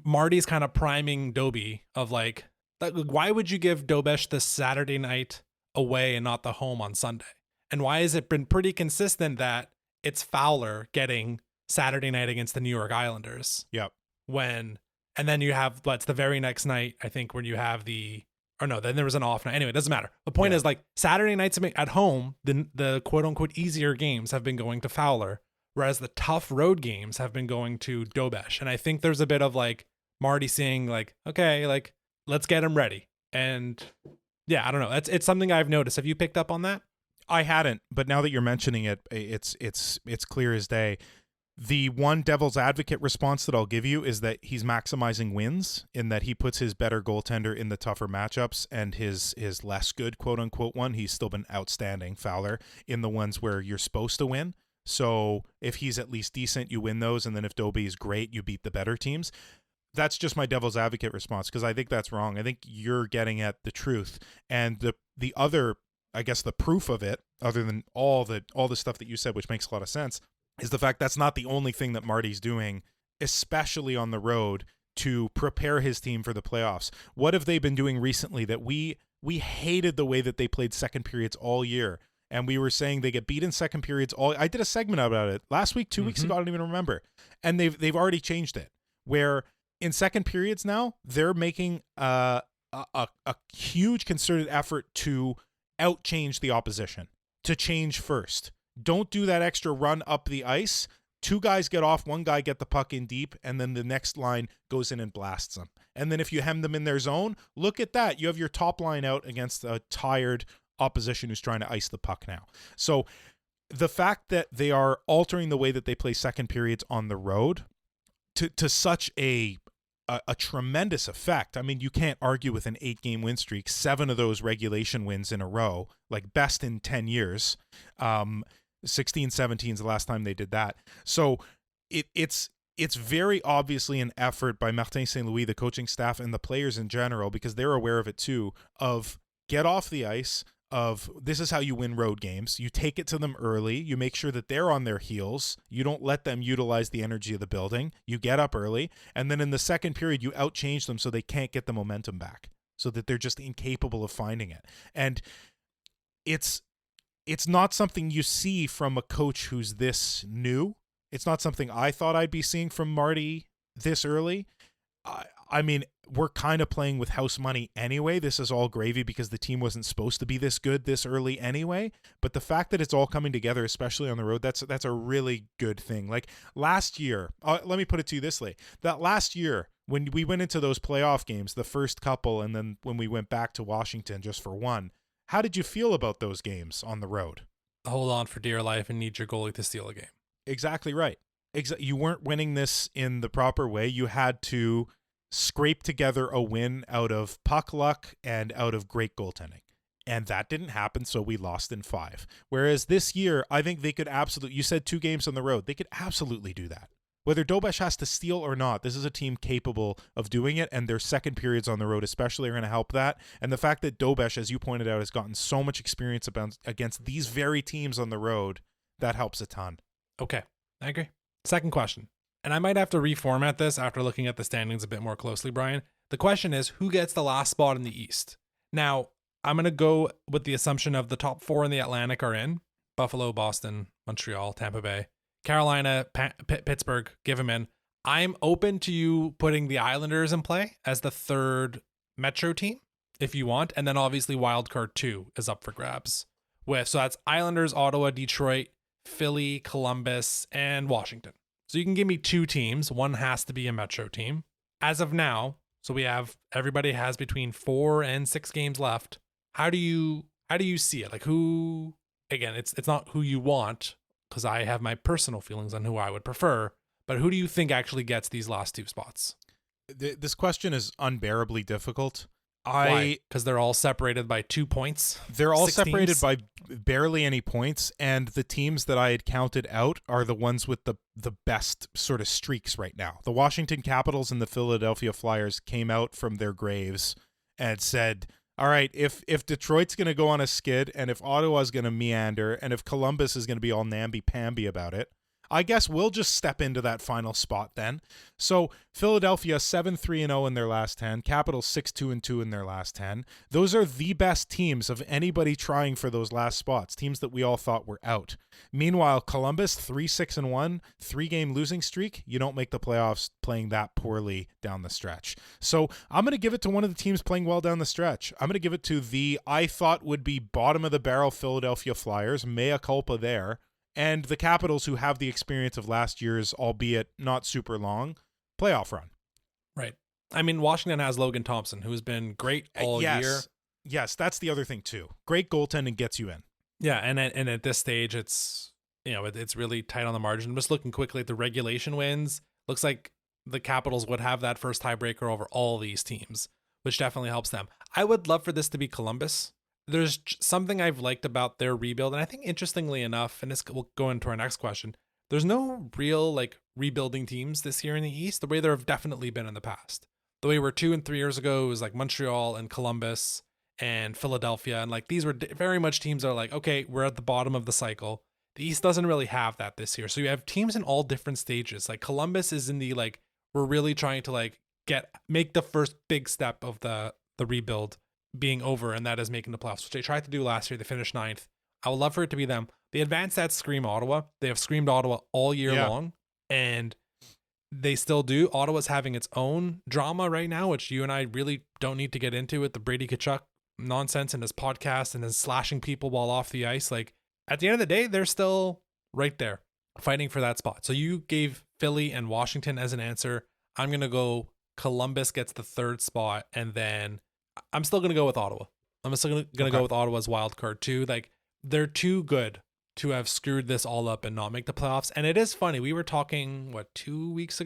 Marty's kind of priming Dobie of like, why would you give Dobeš the Saturday night away and not the home on Sunday? And why has it been pretty consistent that it's Fowler getting Saturday night against the New York Islanders? Yep. And then you have, it's the very next night, I think, when you have then there was an off night. Anyway, it doesn't matter. The point is, like, Saturday nights at home, the quote unquote easier games have been going to Fowler, whereas the tough road games have been going to Dobeš. And I think there's a bit of like Marty saying like, okay, like, let's get him ready. And yeah, I don't know. It's something I've noticed. Have you picked up on that? I hadn't, but now that you're mentioning it, it's clear as day. The one devil's advocate response that I'll give you is that he's maximizing wins in that he puts his better goaltender in the tougher matchups and his less good, quote unquote, one. He's still been outstanding, Fowler, in the ones where you're supposed to win. So if he's at least decent, you win those. And then if Dobie is great, you beat the better teams. That's just my devil's advocate response, because I think that's wrong. I think you're getting at the truth. And the other, I guess, the proof of it, other than all the stuff that you said, which makes a lot of sense, is the fact that's not the only thing that Marty's doing, especially on the road, to prepare his team for the playoffs. What have they been doing recently that we hated the way that they played second periods all year? And we were saying they get beat in second periods I did a segment about it last week, 2 weeks ago, I don't even remember. And they've already changed it, where in second periods now, they're making a huge concerted effort to outchange the opposition, to change first. Don't do that extra run up the ice. 2 guys get off, 1 guy get the puck in deep, and then the next line goes in and blasts them. And then if you hem them in their zone, look at that. You have your top line out against a tired opposition who's trying to ice the puck now. So the fact that they are altering the way that they play second periods on the road to such a tremendous effect. I mean, you can't argue with an 8-game win streak, 7 of those regulation wins in a row, like best in 10 years. 16-17 is the last time they did that. So it's very obviously an effort by Martin St. Louis, the coaching staff, and the players in general, because they're aware of it too, of get off the ice, of this is how you win road games. You take it to them early. You make sure that they're on their heels. You don't let them utilize the energy of the building. You get up early. And then in the second period, you outchange them so they can't get the momentum back, so that they're just incapable of finding it. And it's not something you see from a coach who's this new. It's not something I thought I'd be seeing from Marty this early. I mean, we're kind of playing with house money anyway. This is all gravy because the team wasn't supposed to be this good this early anyway. But the fact that it's all coming together, especially on the road, that's a really good thing. Like last year, let me put it to you this way. That last year, when we went into those playoff games, the first couple, and then when we went back to Washington just for one, how did you feel about those games on the road? Hold on for dear life and need your goalie to steal a game. Exactly right. You weren't winning this in the proper way. You had to scrape together a win out of puck luck and out of great goaltending. And that didn't happen, so we lost in 5. Whereas this year, I think they could absolutely, you said 2 games on the road, they could absolutely do that. Whether Dobesh has to steal or not, this is a team capable of doing it, and their second periods on the road especially are going to help that. And the fact that Dobesh, as you pointed out, has gotten so much experience against these very teams on the road, that helps a ton. Okay, I agree. Second question. And I might have to reformat this after looking at the standings a bit more closely, Brian. The question is, who gets the last spot in the East? Now, I'm going to go with the assumption of the top 4 in the Atlantic are in. Buffalo, Boston, Montreal, Tampa Bay, Carolina, Pittsburgh, give them in. I'm open to you putting the Islanders in play as the third Metro team, if you want. And then obviously wildcard 2 is up for grabs. So that's Islanders, Ottawa, Detroit, Philly, Columbus, and Washington. So you can give me 2 teams. One has to be a Metro team. As of now, so everybody has between 4 and 6 games left. How do you see it? Like who, again, it's not who you want, because I have my personal feelings on who I would prefer, but who do you think actually gets these last 2 spots? This question is unbearably difficult. Why? Because they're all separated by 2 points. They're all separated by barely any points, and the teams that I had counted out are the ones with the best sort of streaks right now. The Washington Capitals and the Philadelphia Flyers came out from their graves and said, all right, if Detroit's going to go on a skid, and if Ottawa's going to meander, and if Columbus is going to be all namby-pamby about it, I guess we'll just step into that final spot then. So Philadelphia 7-3-0 in their last 10, Capitals 6-2-2 in their last 10. Those are the best teams of anybody trying for those last spots, teams that we all thought were out. Meanwhile, Columbus 3-6-1, 3-game losing streak. You don't make the playoffs playing that poorly down the stretch. So I'm going to give it to one of the teams playing well down the stretch. I'm going to give it to the I thought would be bottom of the barrel Philadelphia Flyers, mea culpa there. And the Capitals, who have the experience of last year's, albeit not super long, playoff run. Right. I mean, Washington has Logan Thompson, who has been great all year. Yes, that's the other thing too. Great goaltending gets you in. Yeah, and at this stage, it's really tight on the margin. Just looking quickly at the regulation wins, looks like the Capitals would have that first tiebreaker over all these teams, which definitely helps them. I would love for this to be Columbus. There's something I've liked about their rebuild, and I think interestingly enough, and this will go into our next question, there's no real rebuilding teams this year in the East the way there have definitely been in the past. The way we were 2 and 3 years ago, it was like Montreal and Columbus and Philadelphia, and these were very much teams that are okay, we're at the bottom of the cycle. The East doesn't really have that this year, so you have teams in all different stages. Columbus is in the we're really trying to make the first big step of the rebuild being over, and that is making the playoffs, which they tried to do last year. They finished 9th. I would love for it to be them. The advanced stats scream Ottawa. They have screamed Ottawa all year long, and they still do. Ottawa's having its own drama right now, which you and I really don't need to get into with the Brady Tkachuk nonsense and his podcast and his slashing people while off the ice. At the end of the day, they're still right there fighting for that spot. So you gave Philly and Washington as an answer. I'm going to go Columbus gets the 3rd spot, and then I'm still going to go with Ottawa. I'm still going to go with Ottawa's wild card too. They're too good to have screwed this all up and not make the playoffs. And it is funny. We were talking, 3 weeks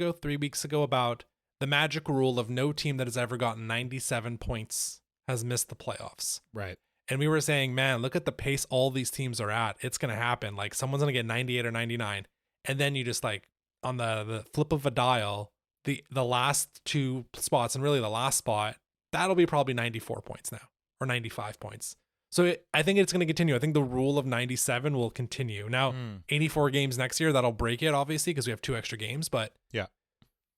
ago about the magic rule of no team that has ever gotten 97 points has missed the playoffs. Right. And we were saying, man, look at the pace all these teams are at. It's going to happen. Like someone's going to get 98 or 99. And then you just like on the flip of a dial, the last two spots and really the last spot, that'll be probably 94 points now or 95 points. So I think it's going to continue. I think the rule of 97 will continue. Now, 84 games next year, that'll break it, obviously, because we have 2 extra games. But yeah,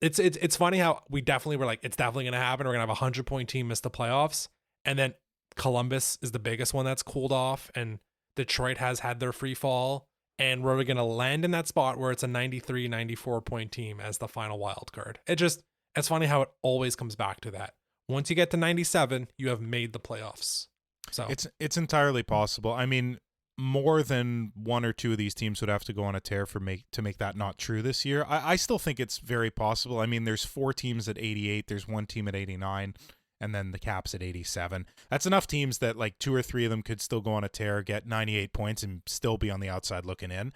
it's funny how we definitely were like, it's definitely going to happen. We're going to have a 100-point team miss the playoffs. And then Columbus is the biggest one that's cooled off. And Detroit has had their free fall. And we're going to land in that spot where it's a 93, 94-point team as the final wild card. It's funny how it always comes back to that. Once you get to 97, you have made the playoffs. So it's entirely possible. I mean, more than 1 or 2 of these teams would have to go on a tear to make that not true this year. I still think it's very possible. I mean, there's 4 teams at 88, there's 1 team at 89, and then the Caps at 87. That's enough teams that like 2 or 3 of them could still go on a tear, get 98 points, and still be on the outside looking in.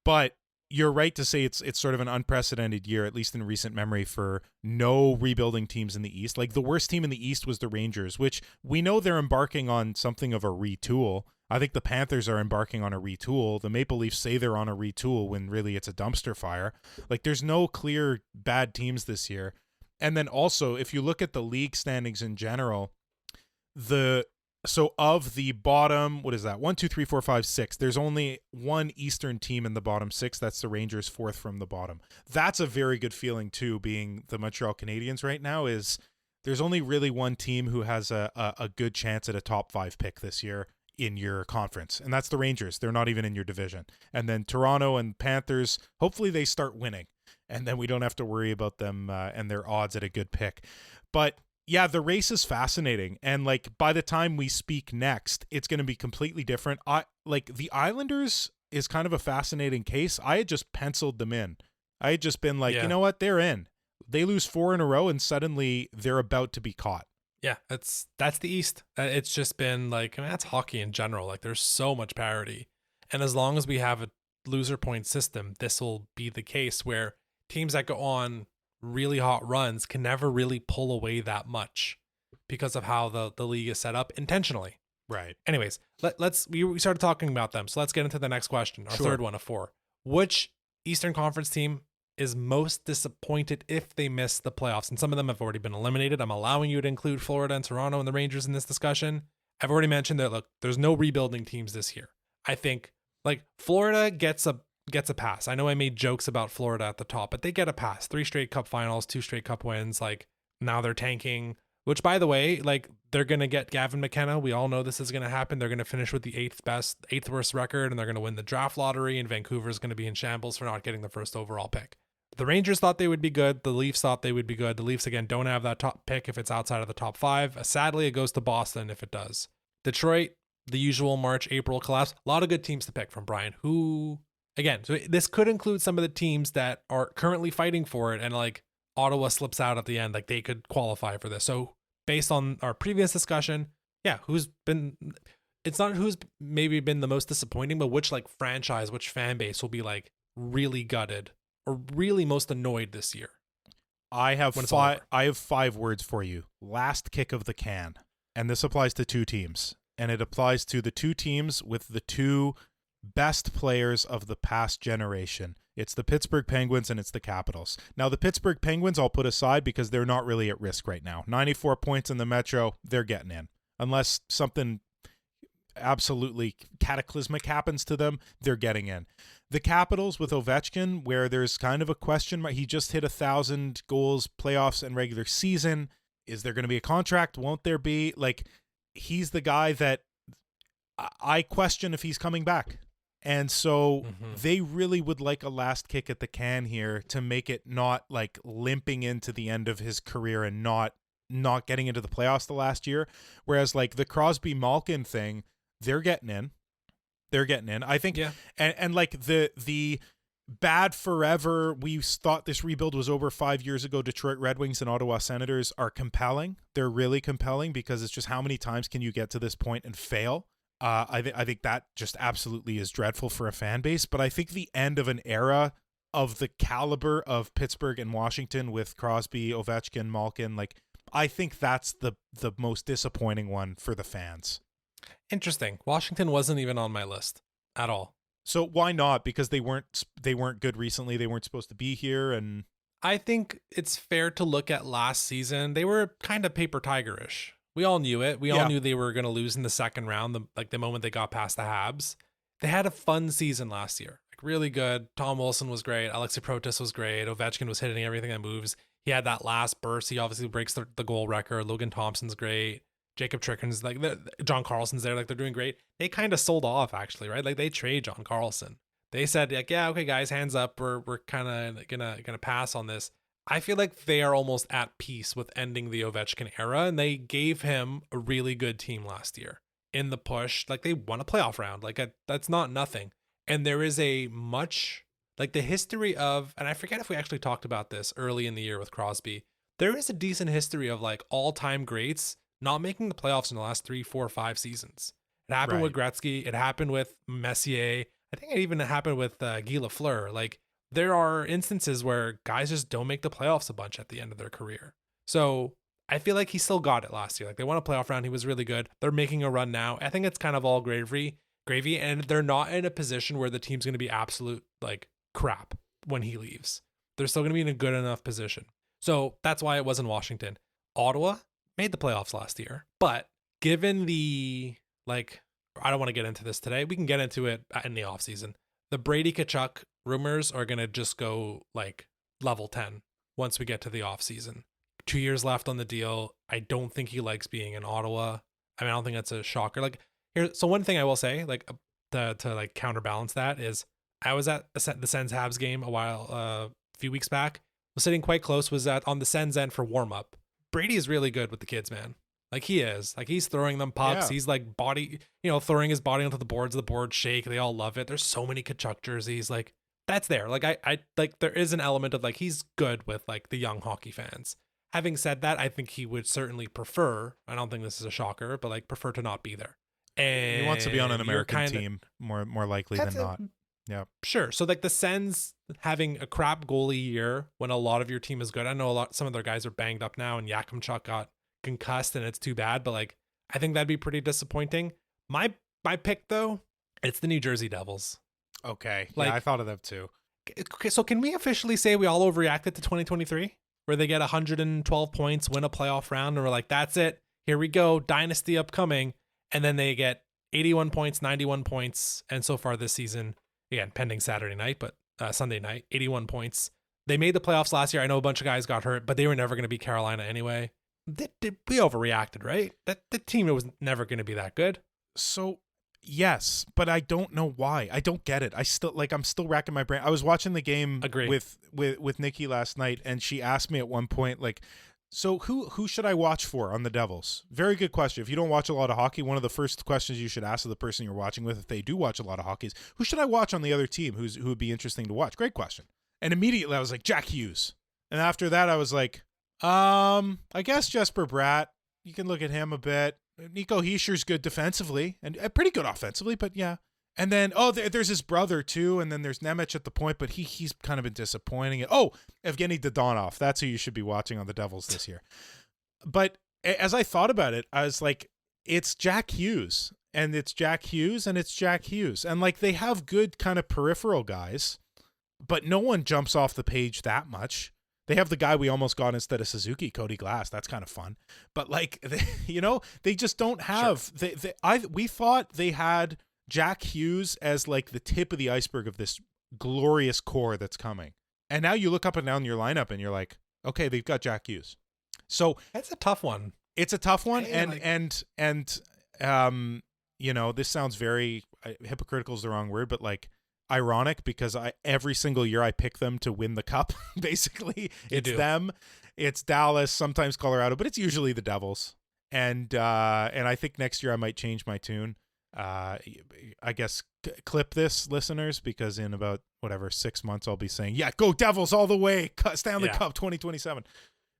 But you're right to say it's sort of an unprecedented year, at least in recent memory, for no rebuilding teams in the East. Like the worst team in the East was the Rangers, which we know they're embarking on something of a retool. I think the Panthers are embarking on a retool. The Maple Leafs say they're on a retool when really it's a dumpster fire. Like there's no clear bad teams this year. And then also, if you look at the league standings in general, so of the bottom, what is that? 1, 2, 3, 4, 5, 6. There's only 1 Eastern team in the bottom 6. That's the Rangers, 4th from the bottom. That's a very good feeling too, being the Montreal Canadiens right now, is there's only really 1 team who has a good chance at a top 5 pick this year in your conference, and that's the Rangers. They're not even in your division. And then Toronto and Panthers, hopefully they start winning, and then we don't have to worry about them and their odds at a good pick. But yeah, the race is fascinating, and like by the time we speak next, it's going to be completely different. Like the Islanders is kind of a fascinating case. I had just penciled them in. I had just been like, you know what, they're in. They lose 4 in a row, and suddenly they're about to be caught. Yeah, that's the East. It's just been like, I mean, that's hockey in general. Like there's so much parity, and as long as we have a loser point system, this will be the case where teams that go on really hot runs can never really pull away that much because of how the league is set up intentionally. Right. Anyways, we started talking about them, so let's get into the next question. Our third one of 4. Which Eastern Conference team is most disappointed if they miss the playoffs? And some of them have already been eliminated. I'm allowing you to include Florida and Toronto and the Rangers in this discussion. I've already mentioned that, look, there's no rebuilding teams this year. I think like Florida gets a pass. I know I made jokes about Florida at the top, but they get a pass. 3 straight cup finals, 2 straight cup wins. Like now they're tanking, which by the way, like they're going to get Gavin McKenna. We all know this is going to happen. They're going to finish with the 8th worst record, and they're going to win the draft lottery, and Vancouver's going to be in shambles for not getting the first overall pick. The Rangers thought they would be good. The Leafs thought they would be good. The Leafs, again, don't have that top pick if it's outside of the top 5. Sadly, it goes to Boston if it does. Detroit, the usual March, April collapse. A lot of good teams to pick from, Brian. Again, so this could include some of the teams that are currently fighting for it, and like Ottawa slips out at the end, like they could qualify for this. So based on our previous discussion, it's not who's maybe been the most disappointing, but which like franchise, which fan base will be like really gutted or really most annoyed this year. I have 5 words for you. Last kick of the can. And this applies to 2 teams. And it applies to the 2 teams with the 2 best players of the past generation. It's the Pittsburgh Penguins and it's the Capitals. Now, the Pittsburgh Penguins I'll put aside because they're not really at risk right now. 94 points in the Metro, they're getting in. Unless something absolutely cataclysmic happens to them, they're getting in. The Capitals with Ovechkin, where there's kind of a question mark. He just hit 1,000 goals, playoffs, and regular season. Is there going to be a contract? Won't there be? Like, he's the guy that I question if he's coming back. And so they really would like a last kick at the can here to make it not like limping into the end of his career and not getting into the playoffs the last year. Whereas like the Crosby Malkin thing, they're getting in. They're getting in. I think, and like the bad forever, we thought this rebuild was over 5 years ago, Detroit Red Wings and Ottawa Senators are compelling. They're really compelling because it's just how many times can you get to this point and fail? I think that just absolutely is dreadful for a fan base. But I think the end of an era of the caliber of Pittsburgh and Washington with Crosby, Ovechkin, Malkin, like I think that's the most disappointing one for the fans. Interesting. Washington wasn't even on my list at all. So why not? Because they weren't good recently. They weren't supposed to be here, and I think it's fair to look at last season. They were kind of paper tigerish. We all knew it. We all Yeah. knew they were going to lose in the second round, the moment they got past the Habs. They had a fun season last year, like really good. Tom Wilson was great. Alexei Protas was great. Ovechkin was hitting everything that moves. He had that last burst. He obviously breaks the goal record. Logan Thompson's great. Jacob Tricken's like John Carlson's there. Like they're doing great. They kind of sold off actually, right? Like they trade John Carlson. They said like, yeah, okay, guys, hands up. We're kind of gonna pass on this. I feel like they are almost at peace with ending the Ovechkin era, and they gave him a really good team last year in the push. Like they won a playoff round. Like that's not nothing. And there is a much like the history of, and I forget if we actually talked about this early in the year with Crosby. There is a decent history of like all-time greats not making the playoffs in the last 3, 4, 5 seasons. It happened with Gretzky. It happened with Messier. I think it even happened with Guy Lafleur. Like there are instances where guys just don't make the playoffs a bunch at the end of their career. So I feel like he still got it last year. Like they won a playoff round. He was really good. They're making a run now. I think it's kind of all gravy, and they're not in a position where the team's going to be absolute like crap when he leaves. They're still going to be in a good enough position. So that's why it was in Washington. Ottawa made the playoffs last year, but given the like, I don't want to get into this today. We can get into it in the offseason. The Brady Tkachuk rumors are going to just go like level 10 once we get to the offseason. 2 years left on the deal. I don't think he likes being in Ottawa. I mean, I don't think that's a shocker. Like here, so one thing I will say, like to like counterbalance that is, I was at the Sens Habs game a few weeks back. Was sitting quite close. Was on the Sens end for warm up. Brady is really good with the kids, man. Like he is. Like he's throwing them pucks. Yeah. He's like throwing his body onto the boards. The boards shake. They all love it. There's so many Tkachuk jerseys. Like that's there. Like I like there is an element of like he's good with like the young hockey fans. Having said that, I think he would certainly prefer, I don't think this is a shocker, but like prefer to not be there. And he wants to be on an American team more likely than not. Yeah. Sure. So like the Sens having a crap goalie year when a lot of your team is good. I know some of their guys are banged up now and Yakimchuk got concussed and it's too bad, but like I think that'd be pretty disappointing. My pick though, it's the New Jersey Devils. Okay. Like, yeah, I thought of them too. Okay, so can we officially say we all overreacted to 2023? Where they get 112 points, win a playoff round, and we're like, that's it. Here we go. Dynasty upcoming. And then they get 81 points, 91 points. And so far this season, again, pending Saturday night, but Sunday night, 81 points. They made the playoffs last year. I know a bunch of guys got hurt, but they were never going to beat Carolina anyway. We overreacted, right? The team was never going to be that good. So, yes, but I don't know why. I don't get it. I'm still racking my brain. I was watching the game with Nikki last night, and she asked me at one point, like, so who should I watch for on the Devils? Very good question. If you don't watch a lot of hockey, one of the first questions you should ask of the person you're watching with, if they do watch a lot of hockey, is who should I watch on the other team who would be interesting to watch? Great question. And immediately I was like, Jack Hughes. And after that I was like, I guess Jesper Bratt. You can look at him a bit. Nico Heischer's good defensively and pretty good offensively, but yeah. And then, there's his brother too, and then there's Nemec at the point, but he's kind of been disappointing. Oh, Evgeny Dodonov. That's who you should be watching on the Devils this year. But as I thought about it, I was like, it's Jack Hughes, and it's Jack Hughes, and it's Jack Hughes. And like they have good kind of peripheral guys, but no one jumps off the page that much. They have the guy we almost got instead of Suzuki, Cody Glass. That's kind of fun. But like, they just don't have. Sure. We thought they had Jack Hughes as like the tip of the iceberg of this glorious core that's coming. And now you look up and down your lineup and you're like, okay, they've got Jack Hughes. So that's a tough one. It's a tough one. This sounds very hypocritical is the wrong word, but like ironic because every single year I pick them to win the cup. Basically, it's them, it's Dallas, sometimes Colorado, but it's usually the Devils. And I think next year I might change my tune. I guess clip this, listeners, because in about 6 months I'll be saying, yeah, go Devils all the way, Stanley Cup 2027.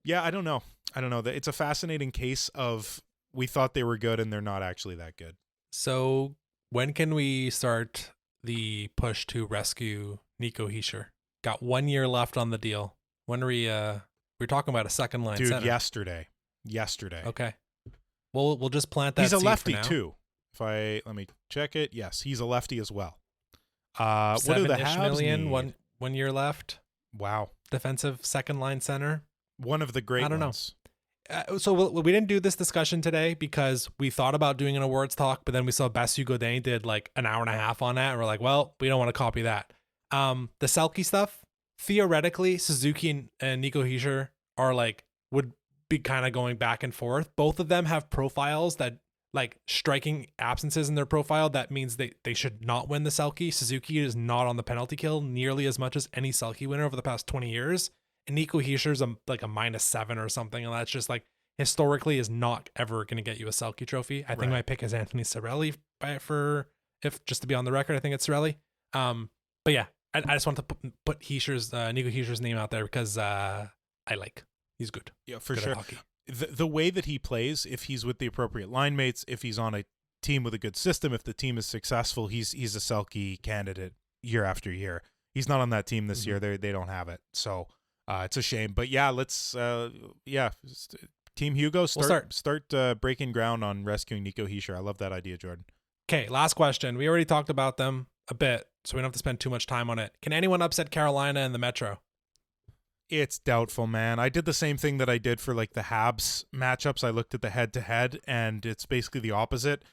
Yeah, I don't know. It's a fascinating case of we thought they were good and they're not actually that good. So when can we start the push to rescue Nico Hischier? Got 1 year left on the deal. When are we're talking about a second line dude center. Yesterday. Okay. We'll just plant that. He's a seed lefty for now. too. Let me check it. Yes, he's a lefty as well. What do the 7-ish Habs million, need? one year left. Wow. Defensive second line center. One of the great I don't ones. So we didn't do this discussion today because we thought about doing an awards talk, but then we saw Basu Godin did like an hour and a half on that. And we're like, well, we don't want to copy that. The Selke stuff, theoretically, Suzuki and Nico Hischier are like, would be kind of going back and forth. Both of them have profiles that like striking absences in their profile. That means they should not win the Selke. Suzuki is not on the penalty kill nearly as much as any Selke winner over the past 20 years. And Nico Hischier's like a -7 or something. And that's just like historically is not ever going to get you a Selke trophy. I think my pick is Anthony Cirelli just to be on the record, I think it's Cirelli. But yeah, I just want to put Nico Hischier's name out there because he's good. Yeah, for good sure. The way that he plays, if he's with the appropriate line mates, if he's on a team with a good system, if the team is successful, he's a Selke candidate year after year. He's not on that team this year. They don't have it. So it's a shame. But yeah, let's Team Hugo start breaking ground on rescuing Nico Hischier. I love that idea, Jordan. Okay, last question. We already talked about them a bit, so we don't have to spend too much time on it. Can anyone upset Carolina in the Metro? It's doubtful, man. I did the same thing that I did for like the Habs matchups. I looked at the head-to-head, and it's basically the opposite.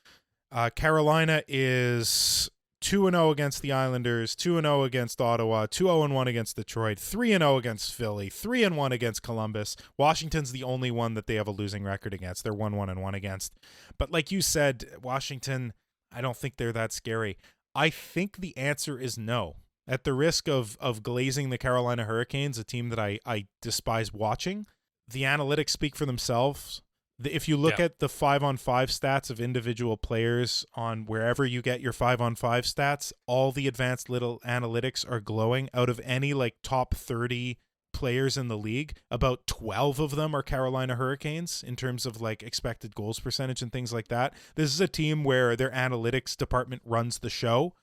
Carolina is 2-0 against the Islanders, 2-0 against Ottawa, 2-0-1 against Detroit, 3-0 against Philly, 3-1 against Columbus. Washington's the only one that they have a losing record against. They're 1-1 against. But like you said, Washington, I don't think they're that scary. I think the answer is no. At the risk of glazing the Carolina Hurricanes, a team that I despise watching, the analytics speak for themselves. If you look at the 5-on-5 stats of individual players on wherever you get your 5-on-5 stats, all the advanced little analytics are glowing. Out of any like top 30 players in the league, about 12 of them are Carolina Hurricanes in terms of like expected goals percentage and things like that. This is a team where their analytics department runs the show.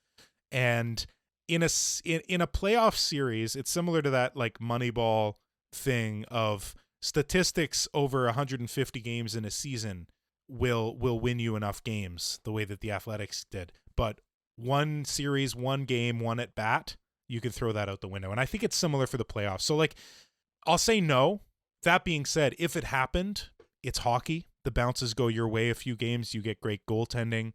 And in a playoff series, it's similar to that like Moneyball thing of statistics over 150 games in a season will win you enough games the way that the Athletics did. But one series, one game, one at bat, you can throw that out the window. And I think it's similar for the playoffs. So like, I'll say no. That being said, if it happened, it's hockey. The bounces go your way a few games. You get great goaltending.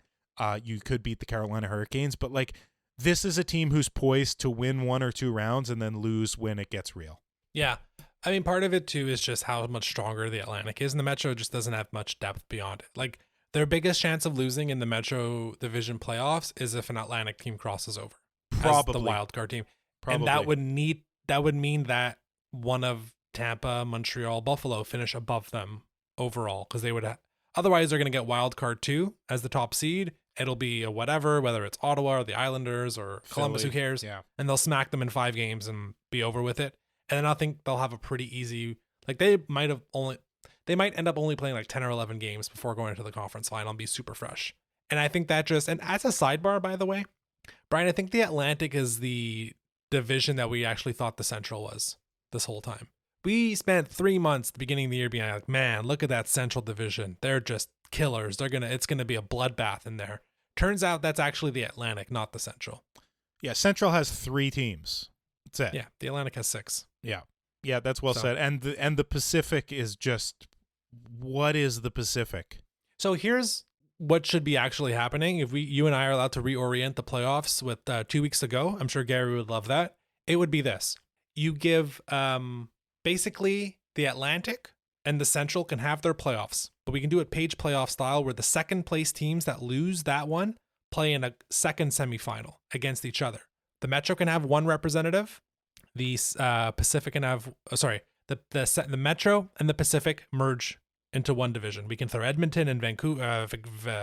You could beat the Carolina Hurricanes. But like, this is a team who's poised to win 1 or 2 rounds and then lose when it gets real. Yeah. I mean, part of it too is just how much stronger the Atlantic is, and the Metro just doesn't have much depth beyond it. Like, their biggest chance of losing in the Metro Division playoffs is if an Atlantic team crosses over as the wild card team. Probably. And that would mean that one of Tampa, Montreal, Buffalo finish above them overall, because they would otherwise they're going to get wild card 2 as the top seed. It'll be a whatever, whether it's Ottawa or the Islanders or Columbus, Philly, who cares? Yeah. And they'll smack them in 5 games and be over with it. And then I think they'll have a pretty easy, like they might end up only playing like 10 or 11 games before going into the conference final and be super fresh. And I think that and as a sidebar, by the way, Brian, I think the Atlantic is the division that we actually thought the Central was this whole time. We spent 3 months at the beginning of the year being like, man, look at that Central division. They're just killers. It's going to be a bloodbath in there. Turns out that's actually the Atlantic, not the Central. Yeah. Central has 3 teams. That's it. Yeah. The Atlantic has 6. Yeah, that's well said. And the Pacific is just, what is the Pacific? So here's what should be actually happening. If you and I are allowed to reorient the playoffs with 2 weeks to go, I'm sure Gary would love that. It would be this. You give basically the Atlantic and the Central can have their playoffs, but we can do it page playoff style where the second place teams that lose that one play in a second semifinal against each other. The Metro can have 1 representative. The Pacific can have the Metro and the Pacific merge into one division. We can throw Edmonton and Vancouver,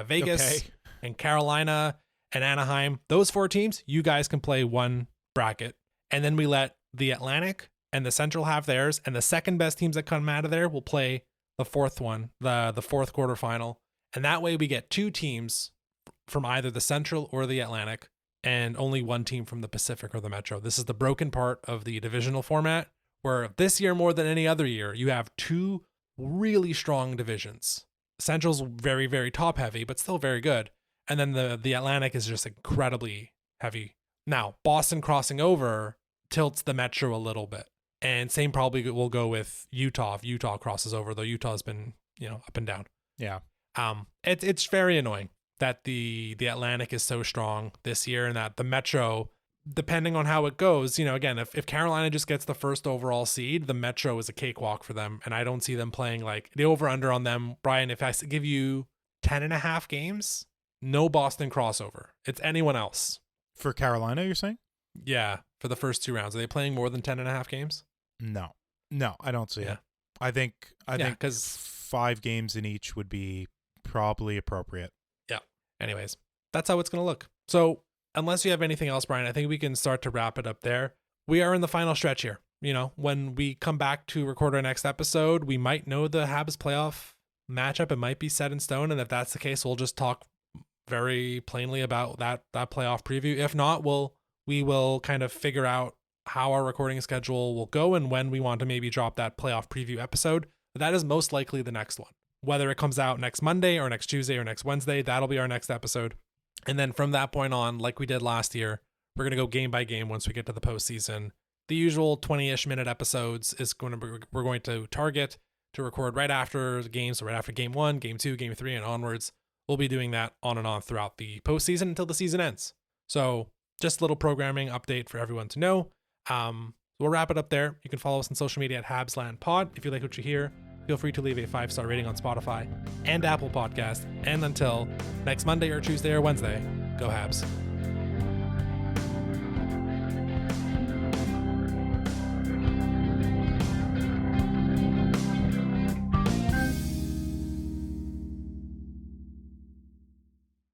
Vegas, and Carolina and Anaheim. Those 4 teams, you guys can play one bracket, and then we let the Atlantic and the Central have theirs, and the second best teams that come out of there will play the fourth one, the fourth quarterfinal, and that way we get 2 teams from either the Central or the Atlantic, and only 1 team from the Pacific or the Metro. This is the broken part of the divisional format, where this year more than any other year, you have 2 really strong divisions. Central's very, very top heavy, but still very good. And then the Atlantic is just incredibly heavy. Now, Boston crossing over tilts the Metro a little bit. And same probably will go with Utah if Utah crosses over, though Utah's been, up and down. Yeah. It's very annoying that the Atlantic is so strong this year and that the Metro, depending on how it goes, again, if Carolina just gets the first overall seed, the Metro is a cakewalk for them. And I don't see them playing like the over-under on them. Brian, if I give you 10.5 games, no Boston crossover. It's anyone else. For Carolina, you're saying? Yeah, for the first 2 rounds. Are they playing more than 10.5 games? No, I don't see it. I think because 5 games in each would be probably appropriate. Yeah. Anyways, that's how it's going to look. So unless you have anything else, Brian, I think we can start to wrap it up there. We are in the final stretch here. When we come back to record our next episode, we might know the Habs playoff matchup. It might be set in stone. And if that's the case, we'll just talk very plainly about that playoff preview. If not, we will kind of figure out how our recording schedule will go and when we want to maybe drop that playoff preview episode. But that is most likely the next one. Whether it comes out next Monday or next Tuesday or next Wednesday, that'll be our next episode. And then from that point on, like we did last year, we're going to go game by game once we get to the postseason. The usual 20-ish minute episodes we're going to target to record right after the games, so right after game 1, game 2, game 3, and onwards. We'll be doing that on and on throughout the postseason until the season ends. So just a little programming update for everyone to know. We'll wrap it up there. You can follow us on social media at HabsLandPod. If you like what you hear, feel free to leave a 5-star rating on Spotify and Apple Podcast. And until next Monday or Tuesday or Wednesday, go Habs.